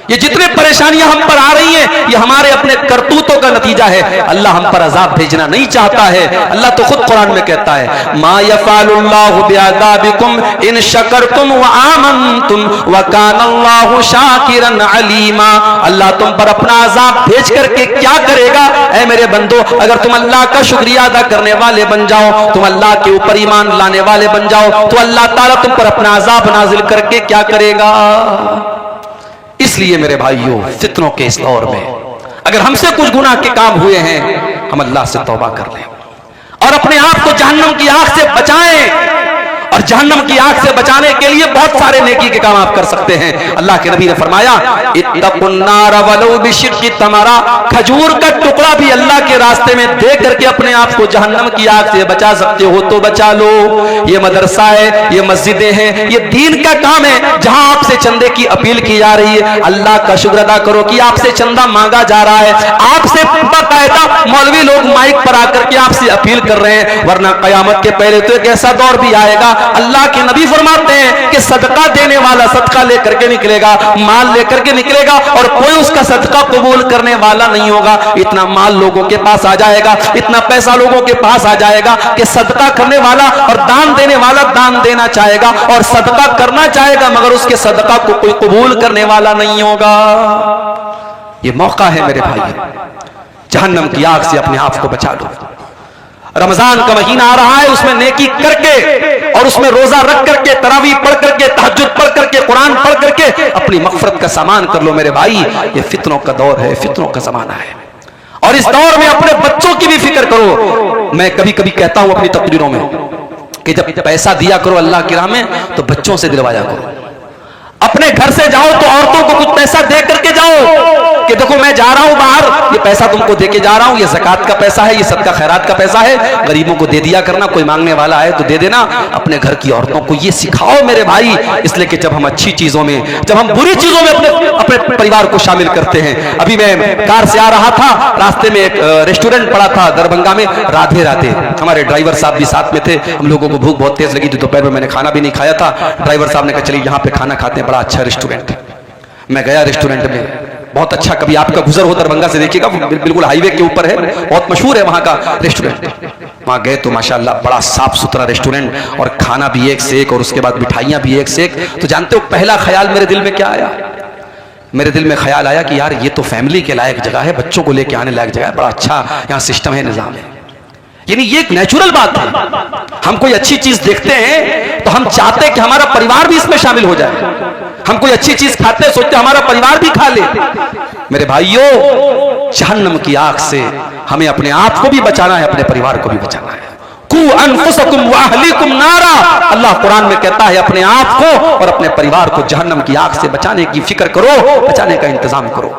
ये जितने परेशानियां हम पर आ रही हैं, ये हमारे अपने करतूतों का नतीजा है। अल्लाह हम पर अजाब भेजना नहीं चाहता है। अल्लाह तो खुद कुरान में कहता है मा यफ़अलुल्लाहु बिअज़ाबिकुम इन शकरतुम व आमनतुम व कानल्लाहु शाकिरन अलीमा। अल्लाह तुम पर अपना अजाब भेज करके क्या करेगा? ऐ मेरे बंदो, अगर तुम अल्लाह का शुक्रिया अदा करने वाले बन जाओ, तुम अल्लाह के ऊपर ईमान लाने वाले बन जाओ, तो अल्लाह ताला तुम पर अपना अजाब नाजिल करके क्या करेगा? इसलिए मेरे भाइयों, फितनों के इस दौर में अगर हमसे कुछ गुनाह के काम हुए हैं, हम अल्लाह से तौबा कर लें और अपने आप को जहन्नम की आग से बचाएं। और और जहन्नम की आग से बचाने के लिए बहुत सारे नेकी के काम आप कर सकते हैं। अल्लाह के नबी ने फरमाया, इत्तकुन्नार वलो बिशिक्कि तमरा, खजूर का टुकड़ा भी अल्लाह के रास्ते में दे करके अपने आप को जहन्नम की आग से बचा सकते हो तो बचा लो। ये मदरसा है, ये मस्जिदें हैं, ये दीन का काम है जहां आपसे चंदे की अपील की जा रही है। अल्लाह का शुक्र अदा करो कि आपसे चंदा मांगा जा रहा है, आपसे बाकायदा मौलवी लोग माइक पर आकर के आपसे अपील कर रहे हैं। वरना कयामत के पहले तो एक ऐसा दौर भी आएगा, अल्लाह के नबी फरमाते हैं कि सदका देने वाला सदका लेकर के निकलेगा, माल लेकर के निकलेगा और कोई उसका सदका कबूल करने वाला नहीं होगा। इतना माल लोगों के पास आ जाएगा, इतना पैसा लोगों के पास आ जाएगा कि सदका करने वाला और दान देने वाला दान देना चाहेगा और सदका करना चाहेगा, मगर उसके सदका को कोई कबूल करने वाला नहीं होगा। ये मौका है मेरे भाई, जहन्नम की आग से अपने आप को बचा लो। रमजान का महीना आ रहा है, उसमें नेकी करके और उसमें रोजा रख करके, तरावी पढ़ करके, तहज्जुद पढ़ करके, कुरान पढ़ करके अपनी मग़फ़िरत का सामान कर लो मेरे भाई। ये फितनों का दौर है, फितनों का जमाना है और इस दौर में अपने बच्चों की भी फिक्र करो। मैं कभी कभी कहता हूं अपनी तकरीरों में कि जब पैसा दिया करो अल्लाह की राह में तो बच्चों से दिलवाया करो। अपने घर से जाओ तो औरतों को कुछ पैसा दे करके जाओ कि देखो मैं जा रहा हूं बाहर, ये पैसा तुमको दे के जा रहा हूं, ये ज़कात का पैसा है, ये सदका खैरात का पैसा है, गरीबों को दे दिया करना, कोई मांगने वाला है तो दे देना। अपने घर की औरतों को ये सिखाओ मेरे भाई, इसलिए कि जब हम अच्छी चीजों में, जब हम बुरी चीजों में अपने परिवार को शामिल करते हैं। अभी मैं कार से आ रहा था, रास्ते में एक रेस्टोरेंट पड़ा था दरभंगा में, राधे राधे। हमारे ड्राइवर साहब भी साथ में थे, हम लोगों को भूख बहुत तेज लगी थी, दोपहर में मैंने खाना भी नहीं खाया था। ड्राइवर साहब ने कहा चलिए यहाँ पे खाना खाते हैं, बड़ा अच्छा रेस्टोरेंट है। मैं गया रेस्टोरेंट में, बहुत अच्छा, कभी आपका गुजर हो दरभंगा से देखिएगा, बिल्कुल हाईवे के ऊपर है, बहुत मशहूर है वहां का रेस्टोरेंट। वहां गए तो माशाल्लाह बड़ा साफ सुथरा रेस्टोरेंट और खाना भी एक से एक और उसके बाद मिठाइयां भी एक से एक। तो जानते हो पहला ख्याल मेरे दिल में क्या आया? मेरे दिल में ख्याल आया कि यार ये तो फैमिली के लायक जगह है, बच्चों को लेके आने लायक जगह है, बड़ा अच्छा यहाँ सिस्टम है, निजाम है। यानी ये एक नेचुरल बात है, हम कोई अच्छी चीज देखते हैं तो हम चाहते हैं कि हमारा परिवार भी इसमें शामिल हो जाए। हम कोई अच्छी चीज खाते हैं, सोचते हैं हमारा परिवार भी खा ले। मेरे भाइयों, जहन्नम की आग से हमें अपने आप को भी बचाना है, अपने परिवार को भी बचाना है। कू अनफुसकुम व अहलीकुम नारा, अल्लाह कुरान में कहता है अपने आप को और अपने परिवार को जहन्नम की आग से बचाने की फिक्र करो, बचाने का इंतजाम करो।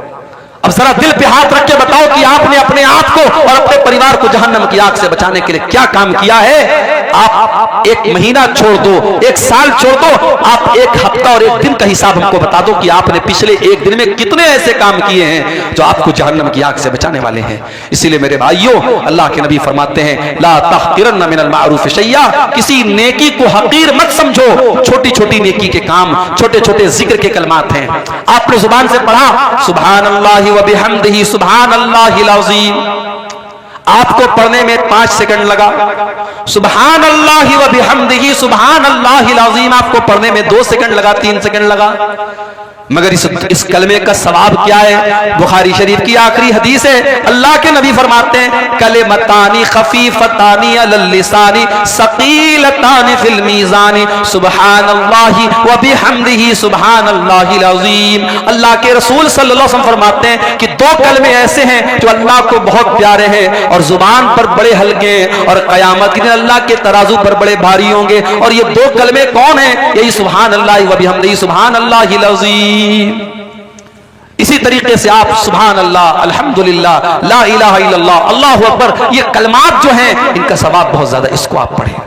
अब जरा दिल पे हाथ रख के बताओ कि आपने अपने आप को और अपने परिवार को जहन्नम की आग से बचाने के लिए क्या काम किया है। आप एक महीना छोड़ दो, एक साल छोड़ दो, आप एक हफ्ता और एक दिन का हिसाब हमको बता दो कि आपने पिछले एक दिन में कितने ऐसे काम किए हैं जो आपको जहन्नम की आग से बचाने वाले हैं। इसीलिए मेरे भाइयों, अल्लाह के नबी फरमाते हैं ला तहकिरन मिनल मारूफ शैया, किसी नेकी को हकीर मत समझो। छोटी छोटी नेकी के काम, छोटे छोटे जिक्र के कलमात हैं। आपने जुबान से पढ़ा सुभान अल्लाह व बिहम्दिही सुभान अल्लाहिल अज़ीम, आपको पढ़ने में 5 सेकंड लगा। सुभान अल्लाह व बिहम्दिही सुभान अल्लाहिल अज़ीम आपको पढ़ने में 2 सेकंड लगा, 3 सेकंड लगा। मगर इस कलमे का सवाब क्या है? बुखारी शरीफ की आखिरी हदीस है, अल्लाह के नबी फरमाते हैं कलिमतानी खफीफतानी अलल लिसानी सकीलतानी फिल मीज़ानी सुब्हानल्लाहि व बिहम्दिही सुब्हानल्लाहिल अज़ीम। अल्लाह के रसूल सल्लल्लाहु अलैहि वसल्लम फरमाते हैं कि 2 कलमे ऐसे हैं जो अल्लाह को बहुत प्यारे हैं और जुबान पर बड़े हल्के हैं और क़यामत के दिन अल्लाह के तराजू पर बड़े भारी होंगे। और ये 2 कलमे कौन है? यही सुब्हान अल्लाह व बिहम्दिही सुब्हान अल्लाहिल अज़ीम। इसी तरीके से आप सुभान अल्लाह, अल्हम्दुलिल्लाह, ला इलाहा इल्लल्लाह, अल्लाहु अकबर, ये कलमात जो हैं इनका सवाब बहुत ज्यादा, इसको आप पढ़ें।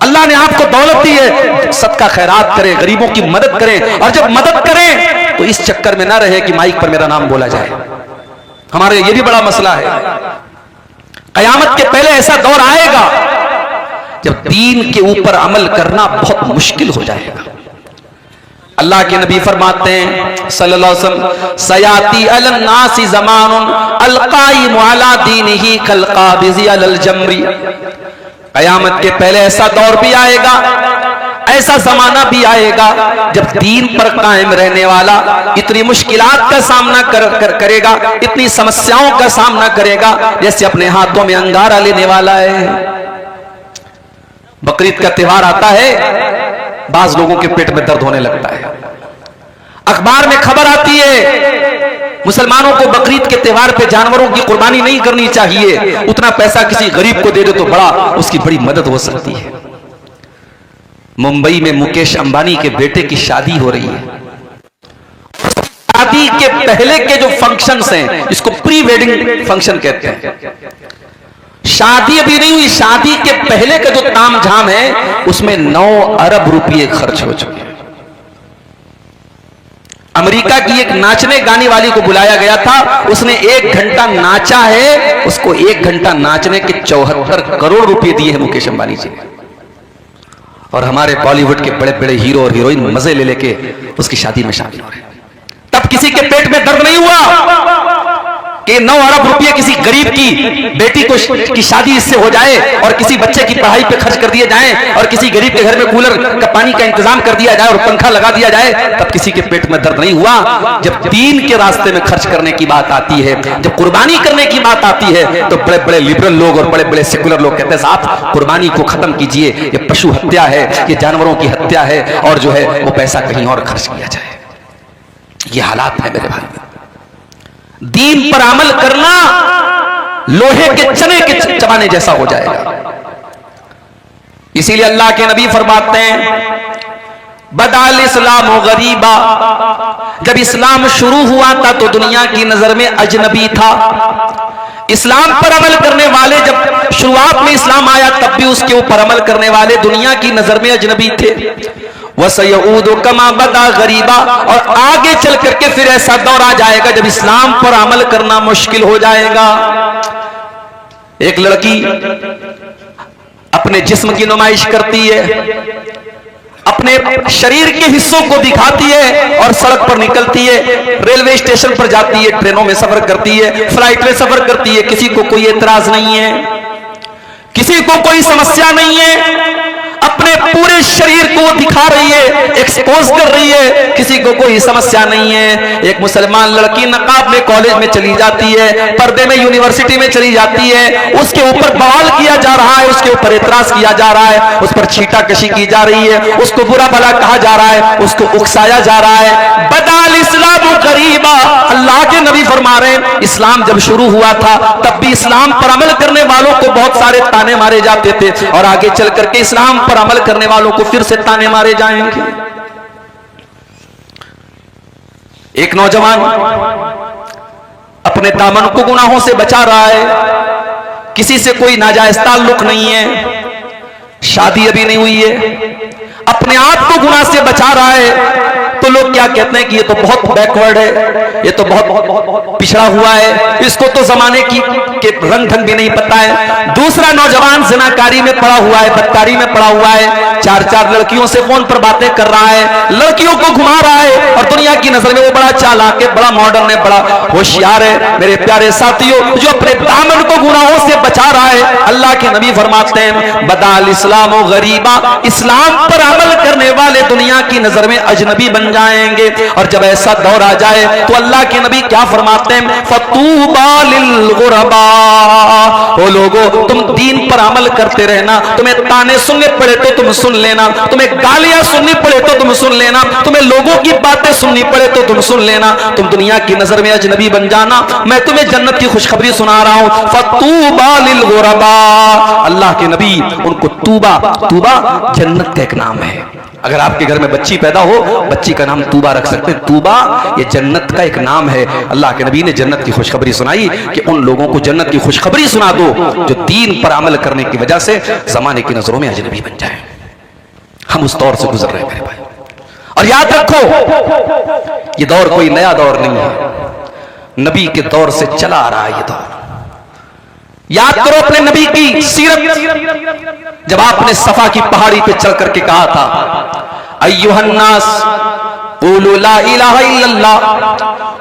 अल्लाह ने आपको दौलत दी है, सदका खैरात करें, गरीबों की मदद करें। और जब मदद करें तो इस चक्कर में ना रहे कि माइक पर मेरा नाम बोला जाए। हमारे ये भी बड़ा मसला है। कयामत के पहले ऐसा दौर आएगा जब दीन के ऊपर अमल करना बहुत मुश्किल हो जाएगा। अल्लाह के नबी फरमाते हैं सल्लल्लाहु अलैहि वसल्लम सयाती अलन नासी ज़मानुन अलकाइम अला दीनिही कल काबिज़ी अलल जमरी। कयामत के पहले ऐसा दौर भी आएगा, ऐसा जमाना भी आएगा जब दीन पर कायम रहने वाला इतनी मुश्किलात का सामना करेगा, इतनी समस्याओं का सामना करेगा जैसे अपने हाथों में अंगारा लेने वाला है। बकरीद का त्योहार आता है, बाज लोगों के पेट में दर्द होने लगता है। अखबार में खबर आती है मुसलमानों को बकरीद के त्योहार पे जानवरों की कुर्बानी नहीं करनी चाहिए, उतना पैसा किसी गरीब को दे दे तो बड़ा उसकी बड़ी मदद हो सकती है। मुंबई में मुकेश अंबानी के बेटे की शादी हो रही है। शादी के पहले के जो फंक्शंस हैं, इसको प्री वेडिंग फंक्शन कहते हैं। शादी अभी नहीं हुई, शादी के पहले का जो तामझाम है उसमें 9 अरब रुपये खर्च हो चुके हैं। अमेरिका की एक नाचने गाने वाली को बुलाया गया था, उसने 1 घंटा नाचा है, उसको 1 घंटा नाचने के 74 करोड़ रुपए दिए हैं मुकेश अंबानी जी ने। और हमारे बॉलीवुड के बड़े बड़े हीरो और हीरोइन मजे ले लेके उसकी शादी में शामिल हो रहे हैं। तब किसी के पेट में दर्द नहीं हुआ कि 9 अरब रुपये किसी गरीब की बेटी की शादी इससे हो जाए और किसी बच्चे की पढ़ाई पे खर्च कर दिए जाएं और किसी गरीब के घर में कूलर का पानी का इंतजाम कर दिया जाए और पंखा लगा दिया जाए। तब किसी के पेट में दर्द नहीं हुआ। जब दीन के रास्ते में खर्च करने की बात आती है, जब कुर्बानी करने की बात आती है, तो बड़े बड़े लिबरल लोग और बड़े बड़े सेकुलर लोग कहते हैं साहब कुर्बानी को खत्म कीजिए, ये पशु हत्या है, ये जानवरों की हत्या है, और जो है वो पैसा कहीं और खर्च किया जाए। ये हालात है मेरे भाई। दीन पर अमल करना लोहे के चने के चबाने जैसा हो जाएगा। इसीलिए अल्लाह के नबी फरमाते हैं बदाल इस्लाम गरीबा, जब इस्लाम शुरू हुआ था तो दुनिया की नजर में अजनबी था। इस्लाम पर अमल करने वाले, जब शुरुआत में इस्लाम आया तब भी उसके ऊपर अमल करने वाले दुनिया की नजर में अजनबी थे। वसयऊद कमा बदा गरीबा, और आगे चल करके फिर ऐसा दौर आ जाएगा जब इस्लाम पर अमल करना मुश्किल हो जाएगा। एक लड़की अपने जिस्म की नुमाइश करती है, अपने शरीर के हिस्सों को दिखाती है और सड़क पर निकलती है, रेलवे स्टेशन पर जाती है, ट्रेनों में सफर करती है, फ्लाइट में सफर करती है। किसी को कोई एतराज नहीं है, किसी को कोई समस्या नहीं है। अपने पूरे शरीर को दिखा रही है, एक्सपोज कर रही है, किसी को कोई समस्या नहीं है। एक मुसलमान लड़की नकाब में कॉलेज में चली जाती है, पर्दे में यूनिवर्सिटी में चली जाती है, उसके ऊपर बवाल किया जा रहा है, उसके ऊपर एतराज किया जा रहा है, उस पर छींटाकशी की जा रही है, उसको बुरा भला कहा जा रहा है, उसको उकसाया जा रहा है। बदाल इस्लाम गरीबा, अल्लाह के नबी फरमा रहे हैं इस्लाम जब शुरू हुआ था तब भी इस्लाम पर अमल करने वालों को बहुत सारे ताने मारे जाते थे, और आगे चल करके इस्लाम पर अमल करने वालों को फिर से ताने मारे जाएंगे। एक नौजवान अपने दामन को गुनाहों से बचा रहा है, किसी से कोई नाजायज ताल्लुक नहीं है, शादी अभी नहीं हुई है, अपने आप को गुनाह से बचा रहा है, तो लोग क्या कहते हैं कि ये तो बहुत बैकवर्ड है, ये तो बहुत पिछड़ा हुआ है, इसको तो जमाने की के रंग ढंग भी नहीं पता है। दूसरा नौजवान ज़िनाकारी में पड़ा हुआ है, बदकारी में पड़ा हुआ है, 4 लड़कियों से फोन पर बातें कर रहा है, लड़कियों को घुमा रहा है, और दुनिया की नजर में वो बड़ा चालाक है, बड़ा मॉडर्न है, बड़ा होशियार है। मेरे प्यारे साथियों, जो अपने दामन को गुनाहों से बचा रहा है, अल्लाह के नबी फरमाते हैं बदाल इस्लाम गरीबा, इस्लाम पर अमल करने वाले दुनिया की नजर में अजनबी बन जाएंगे। और जब ऐसा दौर आ जाए तो अल्लाह के नबी क्या फरमाते हैं फतूबा लिल गुरबा, ओ लोगो तुम दीन पर अमल करते रहना, तुम्हें ताने सुनने पड़े तो तुम सुन लेना, तुम्हें गालियां सुननी पड़े तो तुम सुन लेना, तुम्हें लोगों की बातें सुननी पड़े तो तुम सुन लेना, तुम दुनिया की नजर में अजनबी बन जाना, मैं तुम्हें जन्नत की खुशखबरी सुना रहा हूं। फतूबा लिल गुरबा, अल्लाह के नबी उनको तूबा, तूबा जन्नत का एक नाम है। अगर आपके घर में बच्ची पैदा हो, बच्ची का नाम तूबा रख सकते हैं। तूबा ये जन्नत का एक नाम है। अल्लाह के नबी ने जन्नत की खुशखबरी सुनाई कि उन लोगों को जन्नत की खुशखबरी सुना दो जो दीन पर अमल करने की वजह से जमाने की नजरों में अजनबी बन जाए। हम उस दौर से गुजर रहे हैं मेरे भाई। और याद रखो ये दौर कोई नया दौर नहीं है, नबी के दौर से चला आ रहा है ये दौर। याद करो अपने नबी की सीरत, जब आपने सफा की पहाड़ी पे चल करके कहा था अय्युहन्नास क़ूलू ला इलाहा इल्लल्लाह,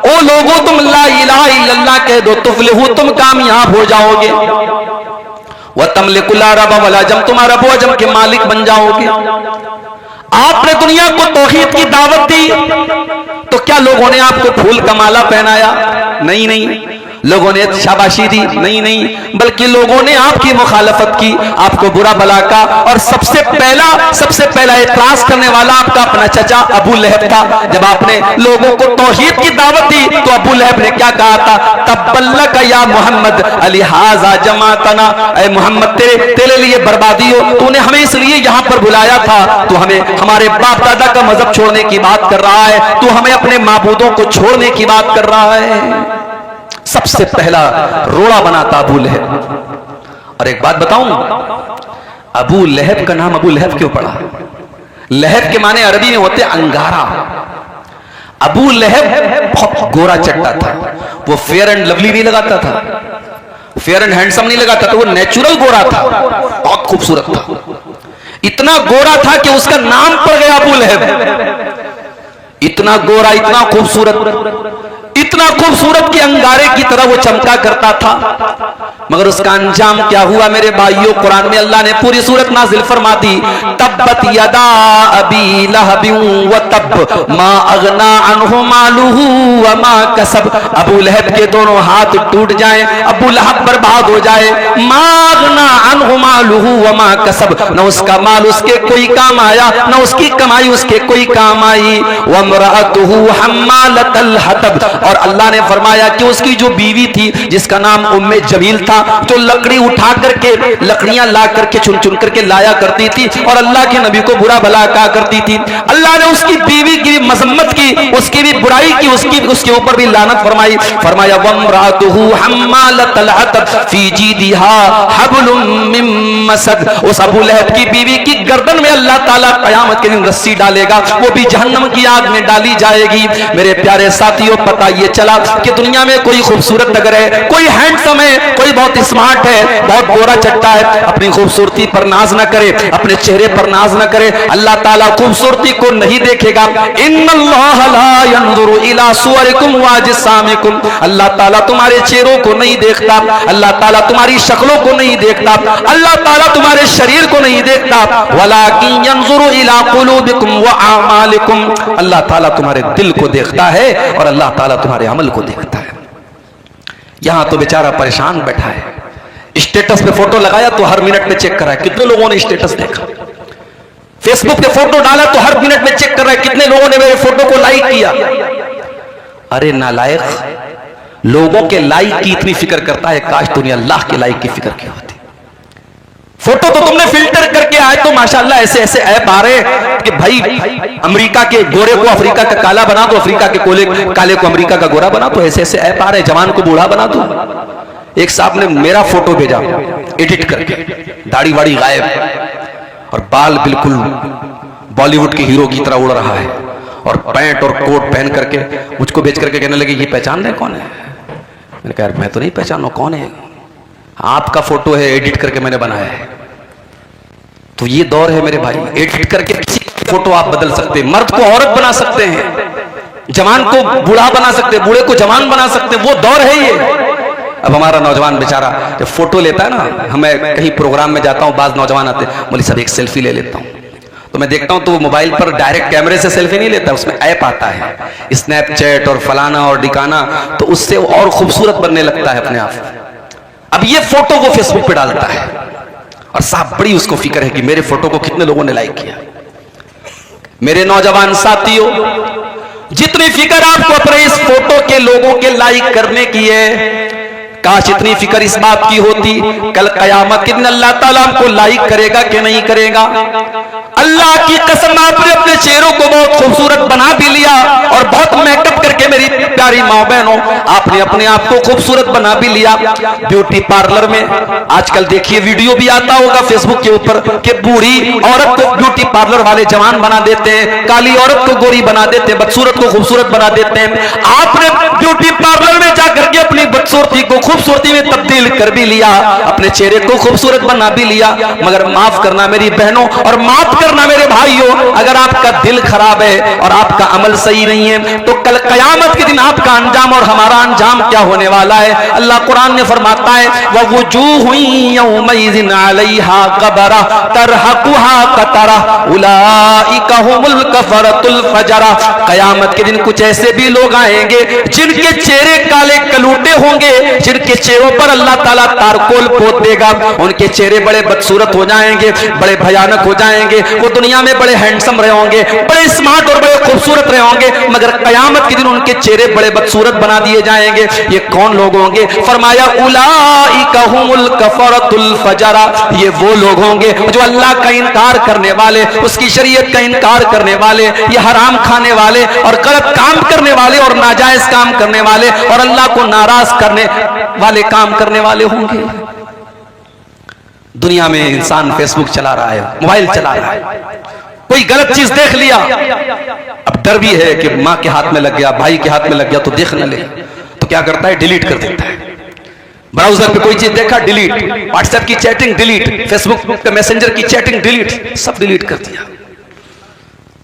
ओ लोगों तुम ला इलाहा इल्लल्लाह कह दो तुफ्लिहू, तुम कामयाब हो जाओगे। व तमलिकुल अरब वल अजम, तुम अरब अजम के मालिक बन जाओगे। आपने दुनिया को तौहीद की दावत दी तो क्या लोगों ने आपको फूल का माला पहनाया? नहीं नहीं, लोगों ने शाबाशी दी? नहीं नहीं, बल्कि लोगों ने आपकी मुखालफत की, आपको बुरा भला का। और सबसे पहला एतराज करने वाला आपका अपना चचा अबू लहब था। जब आपने लोगों को तौहीद की दावत दी तो अबू लहब ने क्या कहा था? तब्बल्लक या मोहम्मद अलिहाजा जमातना, ऐ मोहम्मद तेरे लिए बर्बादी हो, तूने हमें इसलिए यहां पर बुलाया था, तू हमें हमारे बाप दादा का मजहब छोड़ने की बात कर रहा है, तू हमें अपने माबूदों को छोड़ने की बात कर रहा है। सबसे पहला रोड़ा बनाता अबू लहब। और एक बात बताऊं, अबू लहब का नाम अबू लहब क्यों पड़ा? लहब के माने अरबी में होते अंगारा। अबू लहब बहुत गोरा चट्टा था, वो फेयर एंड लवली नहीं लगाता था, फेयर एंड हैंडसम नहीं लगाता था, वो नेचुरल गोरा था, बहुत खूबसूरत था। इतना गोरा था कि उसका नाम पड़ गया अबू लहब। इतना गोरा, इतना खूबसूरत कि अंगारे की तरह वो चमका करता था। मगर उसका अंजाम क्या हुआ मेरे भाइयों? कुरान में अल्लाह ने पूरी सूरत नाजिल फरमा दी, तब्बत यदा अबी लहबिन व तब मा अगना अन्हु मालुहु व मा कसब। अबू लहब के दोनों हाथ टूट जाएं, अबू लहब बर्बाद हो जाए। मा अगना अन्हु मालुहु व मा कसब, न उसका माल उसके कोई काम आया, न उसकी कमाई उसके कोई काम आई। व इम्राअतुहु हम्मालतल हतब, और अल्लाह ने फरमाया कि उसकी जो बीवी थी जिसका नाम उम्मे जमील था, जो लकड़ी उठा करके लकड़ियां ला करके चुन चुन करके लाया करती थी और अल्लाह के नबी को बुरा भला कहा करती थी। अल्लाह ने उसकी बीवी की मजम्मत की, उसकी भी बुराई की, उसके ऊपर भी लानत फरमाई। फरमाया वम्रातुहु हम्मालतल हतब फी जीदिहा हब्लुम मिन मसद। उस अबू लहब की बीवी की गर्दन में अल्लाह ताला कयामत के दिन रस्सी डालेगा, वो भी जहन्नम की आग में डाली जाएगी। मेरे प्यारे साथियों, पता ये चला कि दुनिया में कोई खूबसूरत अगर है, कोई हैंडसम है, कोई बहुत स्मार्ट है, बहुत गोरा चट्टा है, अपनी खूबसूरती पर नाज न करे, अपने चेहरे पर नाज न करे। अल्लाह ताला खूबसूरती को नहीं देखेगा। इन्नल्लाह ला यंजुरु इला सुवरिकुम व अजसामिकुम, अल्लाह ताला तुम्हारे चेहरों को नहीं देखता, अल्लाह ताला तुम्हारी शक्लों को नहीं देखता, अल्लाह ताला तुम्हारे शरीर को नहीं देखता, वलाकिन यंजुरु इला कुलूबिकुम व आमालिकुम, अल्लाह ताला तुम्हारे दिल को देखता है और अल्लाह ताला तुम्हारे अमल को देखता है। यहां तो बेचारा परेशान बैठा है, स्टेटस पे फोटो लगाया तो हर मिनट में चेक कर रहा है कितने लोगों ने स्टेटस देखा, फेसबुक पे फोटो डाला तो हर मिनट में चेक कर रहा है कितने लोगों ने मेरे फोटो को लाइक किया। अरे नालायक, लोगों के लाइक की इतनी फिक्र करता है, काश तूने अल्लाह के लाइक की फिक्र की होती। फोटो तो तुमने फिल्टर करके आए तो माशाल्लाह ऐसे ऐसे ऐप आ रहे कि भाई अमेरिका के गोरे को अफ्रीका का काला बना दो, अफ्रीका के काले को अमेरिका का गोरा बना दो, ऐसे ऐसे ऐप आ रहे, जवान को बूढ़ा बना दो। एक साहब ने मेरा फोटो भेजा एडिट करके, दाढ़ी वाड़ी गायब और बाल बिल्कुल बॉलीवुड के हीरो की तरह उड़ रहा है और पैंट और कोट पहन करके मुझको भेज करके कहने लगे ये पहचान रहे कौन है? मैंने कहा मैं तो नहीं पहचानू, कौन है? आपका फोटो है, एडिट करके मैंने बनाया है। तो ये दौर है मेरे भाई, एडिट करके किसी फोटो आप बदल सकते हैं, मर्द को औरत बना सकते हैं, जवान को बूढ़ा बना सकते हैं, बूढ़े को जवान बना सकते हैं, वो दौर है ये। अब हमारा नौजवान बेचारा जब फोटो लेता है ना, हमें कहीं प्रोग्राम में जाता हूँ, बाज नौजवान आते हैं, बोले सब एक सेल्फी ले लेता हूँ, तो मैं देखता हूं तो वो मोबाइल पर डायरेक्ट कैमरे से सेल्फी नहीं लेता, उसमें ऐप आता है स्नैपचैट और फलाना और डिकाना, तो उससे वो और खूबसूरत बनने लगता है अपने आप। अब ये फोटो वो फेसबुक पे डालता है और साहब बड़ी उसको फिक्र है कि मेरे फोटो को कितने लोगों ने लाइक किया। मेरे नौजवान साथियों, जितनी फिक्र आपको अपने इस फोटो के लोगों के लाइक करने की है, काश इतनी फिक्र इस बात की होती कल कयामत के दिन अल्लाह ताला हमको लाइक करेगा कि नहीं करेगा। अल्लाह की कसम, आपने अपने चेहरों को बहुत खूबसूरत बना भी लिया और बहुत मेकअप करके मेरी प्यारी माँ बहनों आपने अपने आप को खूबसूरत बना भी लिया। ब्यूटी पार्लर में आजकल देखिए वीडियो भी आता होगा फेसबुक के ऊपर कि बूढ़ी औरत को ब्यूटी पार्लर वाले जवान बना देते हैं, काली औरत को गोरी बना देते हैं, बदसूरत को खूबसूरत बना देते हैं। आपने ब्यूटी पार्लर में जाकर के अपनी बदसूरती को खूबसूरती में तब्दील कर भी लिया, अपने चेहरे को खूबसूरत बना भी लिया, मगर माफ करना मेरी बहनों और माफ करना मेरे भाइयों, अगर आपका दिल खराब है और आपका अमल सही नहीं है तो कल कयामत के दिन दिन आपका अंजाम और हमारा अंजाम क्या होने वाला है। अल्लाह कुरान ने फरमाता है ववुजूहुन यौमइज़िन अलैहा गबरा तरहकुहा कतरा उलाइका हुमुल कफरतुल फजरा। कयामत के दिन कुछ ऐसे भी लोग आएंगे जिनके चेहरे काले कलूटे होंगे, जिनके चेहरों पर अल्लाह ताला तारकोल पोत देगा। उनके चेहरे बड़े बदसूरत हो जाएंगे, बड़े भयानक हो जाएंगे। वो दुनिया में बड़े हैंडसम रहे होंगे, बड़े स्मार्ट और बड़े खूबसूरत रहे होंगे, मगर कयामत के दिन उनके चेहरे बड़े बदसूरत बना दिए जाएंगे। ये कौन लोग होंगे? फरमाया उलाइका हुमुल कफरतुल फजरा। ये वो लोग होंगे जो अल्लाह का इनकार करने वाले, उसकी शरीयत का इनकार करने वाले, ये हराम खाने वाले और गलत काम करने वाले और नाजायज काम करने वाले और अल्लाह को नाराज करने वाले काम करने वाले होंगे। दुनिया में इंसान फेसबुक चला रहा है, मोबाइल चला रहा है, कोई गलत चीज देख लिया, अब डर भी है कि मां के हाथ में लग गया, भाई के हाथ में लग गया तो देख न ले, तो क्या करता है? डिलीट कर देता है। ब्राउजर पे कोई चीज देखा, डिलीट। व्हाट्सएप की चैटिंग डिलीट, फेसबुक पे मैसेंजर की चैटिंग डिलीट, सब डिलीट कर दिया।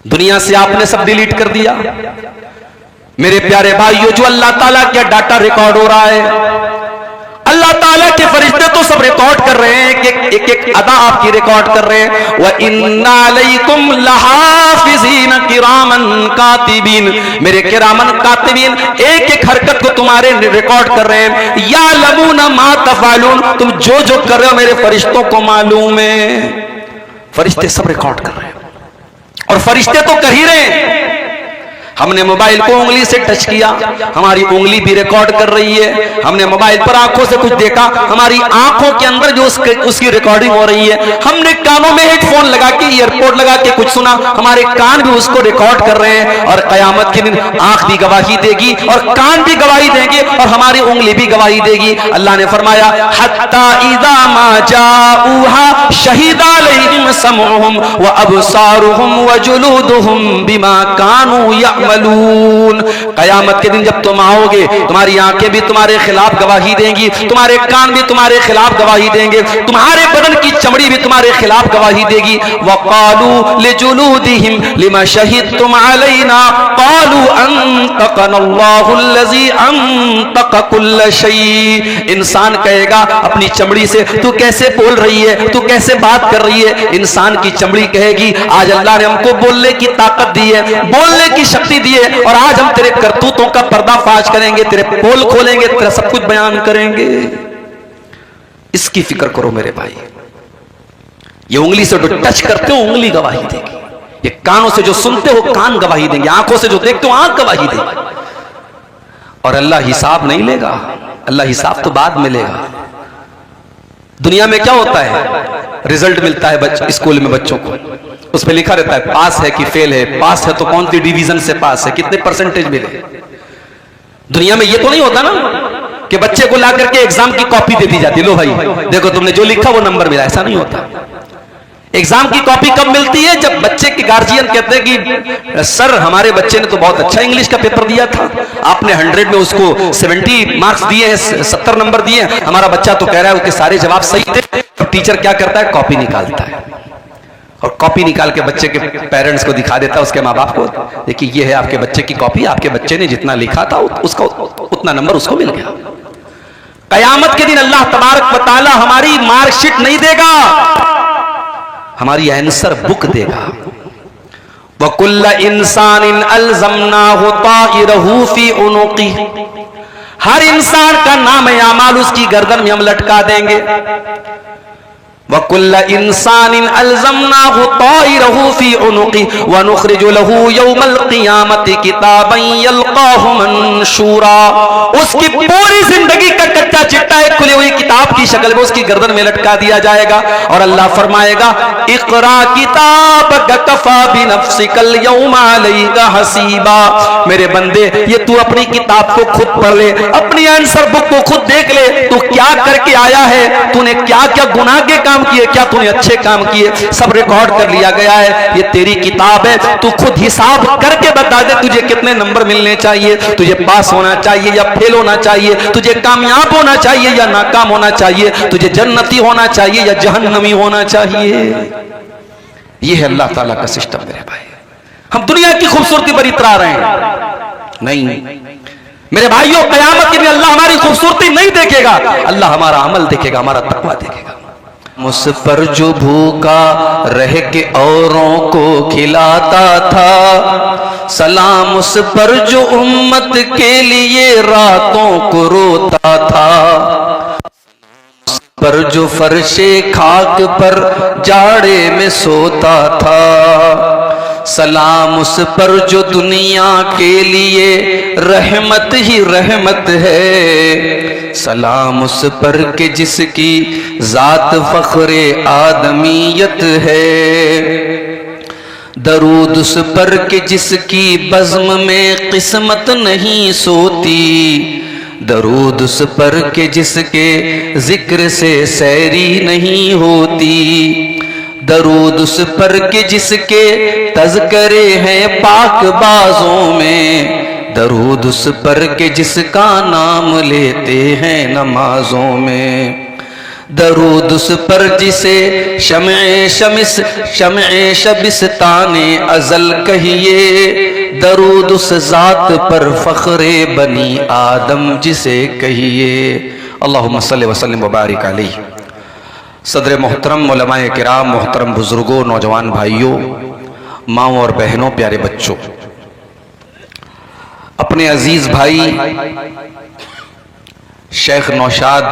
दुनिया से आपने सब डिलीट कर दिया। मेरे प्यारे भाइयों, जो अल्लाह ताला का डाटा रिकॉर्ड हो रहा है, अल्लाह ताला के फरिश्ते तो सब रिकॉर्ड कर रहे हैं, एक एक अदा आपकी रिकॉर्ड कर रहे हैं। व इन्ना अलैकुम लहाफिज़ीन किरामन कातिबीन। मेरे किरामन कातिबीन एक एक हरकत को तुम्हारे रिकॉर्ड कर रहे हैं। या लमूना मा तफालून, तुम जो जो कर रहे हो मेरे फरिश्तों को मालूम है। फरिश्ते सब रिकॉर्ड कर रहे हैं और फरिश्ते तो कर ही रहे हैं। हमने मोबाइल को उंगली से टच किया, हमारी उंगली भी रिकॉर्ड कर रही है। हमने मोबाइल पर आंखों से कुछ देखा, हमारी आंखों के अंदर जो उसकी रिकॉर्डिंग हो रही है। हमने कानों में हेडफोन लगा के, ईयरपोर्ट लगा के कुछ सुना, हमारे कान भी उसको रिकॉर्ड कर रहे हैं। और कयामत के दिन आंख भी गवाही देगी और कान भी गवाही देंगे और हमारी उंगली भी गवाही देगी। अल्लाह ने फरमाया हत्ता इज़ा मा जाऊहा शहीदा अलैहिम समउहुम व अबसारुहुम व जुलूदुहुम बिमा कानू यअमलून। कयामत के दिन जब तुम आओगे, तुम्हारी आंखें भी तुम्हारे खिलाफ गवाही देंगी, तुम्हारे कान भी तुम्हारे खिलाफ गवाही देंगे, तुम्हारे बदन की चमड़ी भी तुम्हारे खिलाफ गवाही देगी। वक़ालू लिजुलूदिहिम लिमा शहीदतुम अलैना क़ालू अंतक़नल्लाहुल्लज़ी अंतक़ कुल्ल शै। इंसान कहेगा अपनी चमड़ी से, तू कैसे बोल रही है, तू कैसे बात कर रही है? इंसान की चमड़ी कहेगी आज अल्लाह ने हमको बोलने की ताकत दी है, बोलने की शक्ति दिए और आज हम तेरे करतूतों का पर्दाफाश करेंगे, तेरे पोल खोलेंगे, तेरा सब कुछ बयान करेंगे। इसकी फिक्र करो मेरे भाई। ये उंगली से जो टच करते हो उंगली गवाही देगी, ये कानों से जो सुनते हो कान गवाही देंगे, आंखों से जो देखते हो आंख गवाही देगी। और अल्लाह हिसाब नहीं लेगा, अल्लाह हिसाब तो बाद में लेगा। दुनिया में क्या होता है? रिजल्ट मिलता है स्कूल में बच्चों को, उस पर लिखा रहता है पास है कि फेल है, पास है तो कौन सी डिवीजन से पास है, कितने परसेंटेज मिले। दुनिया में ये तो नहीं होता ना कि बच्चे को ला करके एग्जाम की कॉपी दे दी जाती, लो भाई देखो तुमने जो लिखा वो नंबर मिला, ऐसा नहीं होता। एग्जाम की कॉपी कब मिलती है? जब बच्चे के गार्जियन कहते हैं कि सर हमारे बच्चे ने तो बहुत अच्छा इंग्लिश का पेपर दिया था, आपने 100 में उसको 70 मार्क्स दिए हैं, 70 नंबर दिए, हमारा बच्चा तो कह रहा है उसके सारे जवाब सही थे। तो टीचर क्या करता है? कॉपी निकालता है और कॉपी निकाल के बच्चे के पेरेंट्स को दिखा देता है, उसके माँ बाप को, देखिए ये है आपके बच्चे की कॉपी, आपके बच्चे ने जितना लिखा था उसका उतना नंबर उसको मिल गया। कयामत के दिन अल्लाह तबारक व तआला हमारी मार्कशीट नहीं देगा, हमारी आंसर बुक देगा। वकुल्ल इंसानिन अल्ज़मनाहु ताइरहु फी उनुक़ी। हर इंसान का नाम आमाल उसकी गर्दन में हम लटका देंगे। वकुल्ल इंसानिन अल्ज़मनाहु ताइरहु फी उनुक़ी व नुख़रिजु लहू यौमल क़ियामति किताबन यल्क़ाहु मंशूरा। उसकी पूरी जिंदगी का कच्चा चिट्ठा एक खुली हुई किताब की शक्ल में उसकी गर्दन में लटका दिया जाएगा और अल्लाह फरमाएगा इक़रा किताबक कफ़ा बिनफ़्सिकल यौमा अलैका हसीबा। मेरे बंदे ये तू अपनी किताब को खुद पढ़ ले, अपनी आंसर बुक को खुद देख ले, तू क्या करके आया है, तूने क्या क्या गुनाह के काम किए, क्या तूने अच्छे काम किए, सब रिकॉर्ड कर लिया गया है। ये तेरी किताब है, तू खुद हिसाब करके बता दे तुझे कितने नंबर मिलने चाहिए, तुझे पास होना चाहिए या फेल होना चाहिए, तुझे कामयाब होना चाहिए या नाकाम होना चाहिए, तुझे जन्नती होना चाहिए या जहन्नमी होना चाहिए। ये है अल्लाह ताला का सिस्टम मेरे भाई। हम दुनिया की खूबसूरती पर इतरा रहे हैं नहीं, मेरे भाइयों, क़यामत के दिन अल्लाह हमारी खूबसूरती नहीं देखेगा, अल्लाह हमारा अमल देखेगा, हमारा तकवा देखेगा। मुझ पर जो भूखा रह के औरों को खिलाता था, सलाम उस पर जो उम्मत के लिए रातों को रोता था, पर जो फर्शे खाक पर जाड़े में सोता था, सलाम उस पर जो दुनिया के लिए रहमत ही रहमत है, सलाम उस पर के जिसकी जात फख्रे आदमीयत है, दरूद उस पर के जिसकी बज़्म में किस्मत नहीं सोती, दरूद उस पर के जिसके जिक्र से सैरी नहीं होती, दरूद उस पर के जिसके तज़करे हैं पाक बाजों में, दरूद उस पर के जिसका नाम लेते हैं नमाजों में, दरूद उस पर जिसे शम्ए शबिस्ताने अज़ल कहिए, दरूद उस ज़ात पर फ़ख्रे बनी आदम जिसे कहिए। अल्लाहुम्मा सल्लि व सल्लिम व बारिक अलैहि। सदर मोहतरम, उलमाए किराम, मोहतरम बुजुर्गों, नौजवान भाइयों, माँओं और बहनों, प्यारे बच्चों, अपने अजीज भाई शेख नौशाद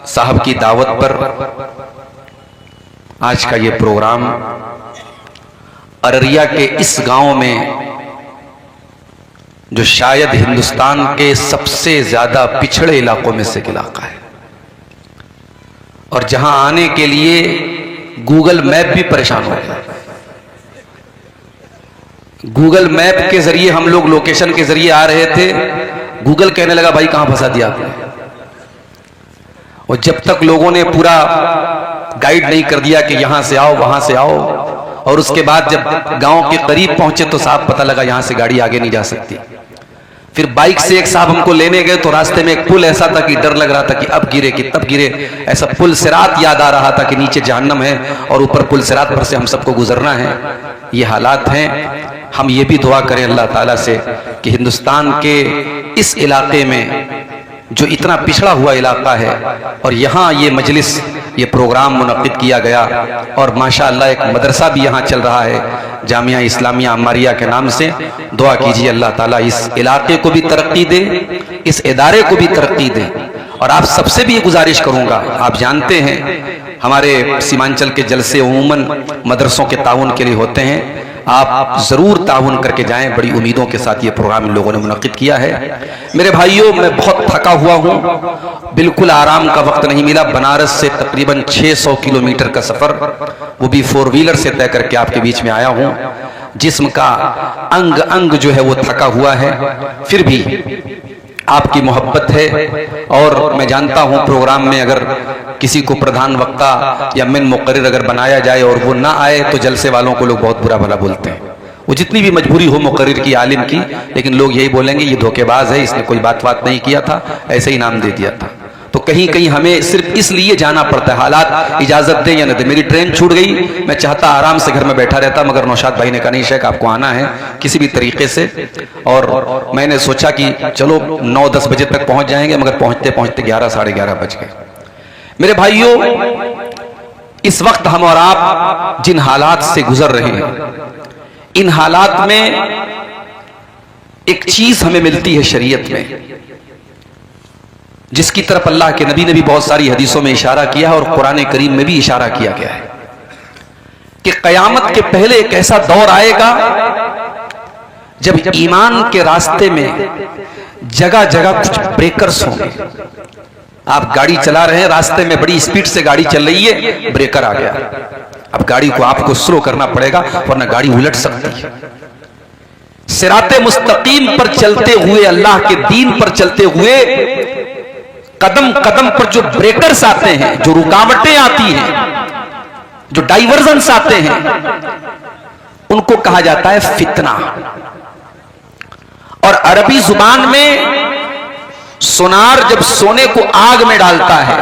साहब की दावत पर आज का ये प्रोग्राम अररिया के इस गांव में, जो शायद हिंदुस्तान के सबसे ज्यादा पिछड़े इलाकों में से इलाका है, और जहां आने के लिए गूगल मैप भी परेशान हो गया। गूगल मैप के जरिए हम लोग लोकेशन के जरिए आ रहे थे, गूगल कहने लगा भाई कहां फंसा दिया आपने। और जब तक लोगों ने पूरा गाइड नहीं कर दिया कि यहां से आओ वहां से आओ, और उसके बाद जब गांव के करीब पहुंचे तो साहब पता लगा यहां से गाड़ी आगे नहीं जा सकती। फिर बाइक से एक साहब हमको लेने गए तो रास्ते में एक पुल ऐसा था कि डर लग रहा था कि अब गिरे कि तब गिरे। ऐसा पुल सिरात याद आ रहा था कि नीचे जहन्नम है और ऊपर पुल सिरात पर से हम सबको गुजरना है। ये हालात हैं। हम ये भी दुआ करें अल्लाह ताला से कि हिंदुस्तान के इस इलाके में जो इतना पिछड़ा हुआ इलाका है और यहाँ ये मजलिस, ये प्रोग्राम मुनक्किद किया गया, और माशाअल्लाह एक मदरसा भी यहाँ चल रहा है जामिया इस्लामिया अम्मारिया के नाम से। दुआ कीजिए अल्लाह ताला इस इलाके को भी तरक्की दे, इस इदारे को भी तरक्की दे। और आप सबसे भी ये गुजारिश करूँगा, आप जानते हैं हमारे सीमांचल के जलसे उमूमन मदरसों के ताउन के लिए होते हैं, आप जरूर ताउन करके जाएं। बड़ी उम्मीदों के साथ ये प्रोग्राम इन लोगों ने मुनक्किद किया है। मेरे भाइयों, मैं बहुत थका हुआ हूँ, बिल्कुल आराम का वक्त नहीं मिला। बनारस से तकरीबन 600 किलोमीटर का सफर, वो भी 4 व्हीलर से तय करके आपके बीच में आया हूँ। जिस्म का अंग अंग जो है वो थका हुआ है, फिर भी आपकी मोहब्बत है। और मैं जानता हूं प्रोग्राम में अगर किसी को प्रधान वक्ता या मेन मुकर्रिर अगर बनाया जाए और वो ना आए तो जलसे वालों को लोग बहुत बुरा भला बोलते हैं। वो जितनी भी मजबूरी हो मुकर्रिर की, आलिम की, लेकिन लोग यही बोलेंगे ये धोखेबाज है, इसने कोई बात नहीं किया था, ऐसे ही नाम दे दिया था। तो कहीं कहीं हमें सिर्फ इसलिए जाना पड़ता है, हालात इजाजत दे या न दे। मेरी ट्रेन छूट गई, मैं चाहता आराम से घर में बैठा रहता, मगर नौशाद भाई ने कहा नहीं शेख आपको आना है किसी भी तरीके से। और मैंने सोचा कि चलो 9-10 बजे तक पहुंच जाएंगे, मगर पहुंचते पहुंचते 11 साढ़े 11 बज गए। मेरे भाइयों, इस वक्त हम और आप जिन हालात से गुजर रहे हैं, इन हालात में एक चीज हमें मिलती है शरीयत में, जिसकी तरफ अल्लाह के नबी ने भी बहुत सारी हदीसों में इशारा किया है और कुरान करीम में भी इशारा किया गया है कि कयामत के पहले एक ऐसा दौर आएगा जब ईमान के रास्ते में जगह जगह कुछ ब्रेकर्स होंगे। आप गाड़ी चला रहे हैं, रास्ते में बड़ी स्पीड से गाड़ी चल रही है, ब्रेकर आ गया, अब गाड़ी को आपको स्लो करना पड़ेगा वरना गाड़ी उलट सकती है। सिराते मुस्तकीम पर चलते हुए, अल्लाह के दीन पर चलते हुए कदम कदम पर जो ब्रेकर्स आते हैं, जो रुकावटें आती हैं, जो डाइवर्जन्स आते हैं, उनको कहा जाता है फितना। और अरबी जुबान में सोनार जब सोने को आग में डालता है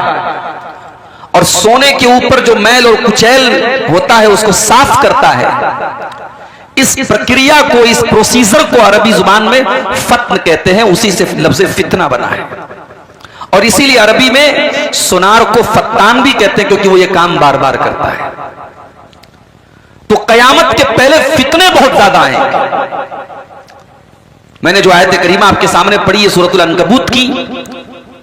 और सोने के ऊपर जो मैल और कुचैल होता है उसको साफ करता है, इस प्रक्रिया को, इस प्रोसीजर को अरबी जुबान में फत्न कहते हैं, उसी से लफ्ज फितना बना है। और इसीलिए अरबी में सुनार को फत्तान भी कहते हैं, क्योंकि वो ये काम बार बार करता है। तो कयामत के पहले फितने बहुत ज्यादा हैं। मैंने जो आयत करीमा आपके सामने पढ़ी है सूरतुल अनकबूत की,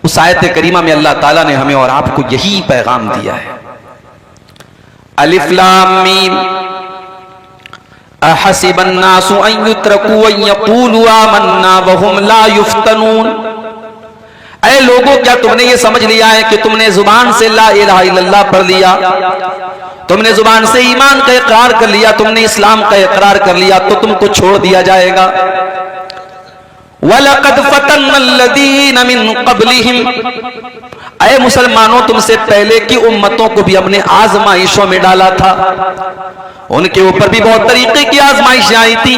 उस आयत करीमा में अल्लाह ताला ने हमें और आपको यही पैगाम दिया है। अलिफ लाम मीम अहसिबन्नासु अन युत्रकू अन यक़ूलू आमन्ना वहुम ला युफ्तनून। ऐ लोगों, क्या तुमने ये समझ लिया है कि तुमने जुबान से ला इलाहा इल्लल्लाह पढ़ लिया, तुमने जुबान से ईमान का इकरार कर लिया, तुमने इस्लाम का इकरार कर लिया, तो तुमको छोड़ दिया जाएगा। वलक़द फ़तन्नल्लज़ीन मिन क़ब्लिहिम, ऐ मुसलमानों, तुमसे पहले की उम्मतों को भी हमने आजमाइशों में डाला था, उनके ऊपर भी बहुत तरीके की आजमाइशें आई थी।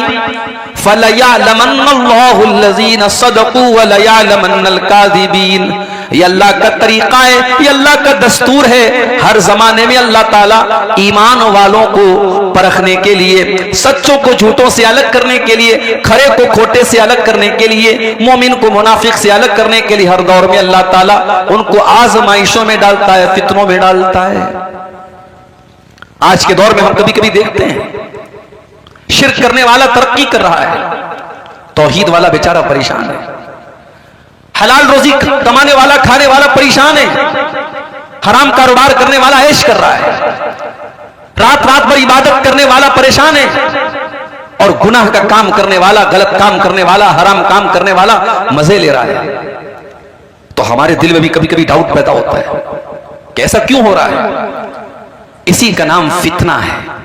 फलयअलमन्नल्लाहुल्लज़ीन सदक़ू वलयअलमन्नल काज़िबीन। ये अल्लाह का तरीका है, ये अल्लाह का दस्तूर है। हर जमाने में अल्लाह ताला ईमान वालों को परखने के लिए, सच्चों को झूठों से अलग करने के लिए, खरे को खोटे से अलग करने के लिए, मोमिन को मुनाफिक से अलग करने के लिए हर दौर में अल्लाह ताला उनको आजमाइशों में डालता है, फितनों में डालता है। आज के दौर में हम कभी कभी देखते हैं शिर्क करने वाला तरक्की कर रहा है, तौहीद वाला बेचारा परेशान है, हलाल रोजी कमाने वाला, खाने वाला परेशान है, हराम कारोबार करने वाला ऐश कर रहा है, रात रात भर इबादत करने वाला परेशान है, और गुनाह का काम करने वाला, गलत काम करने वाला, हराम काम करने वाला मजे ले रहा है। तो हमारे दिल में भी कभी कभी डाउट पैदा होता है कि ऐसा क्यों हो रहा है। इसी का नाम फितना है।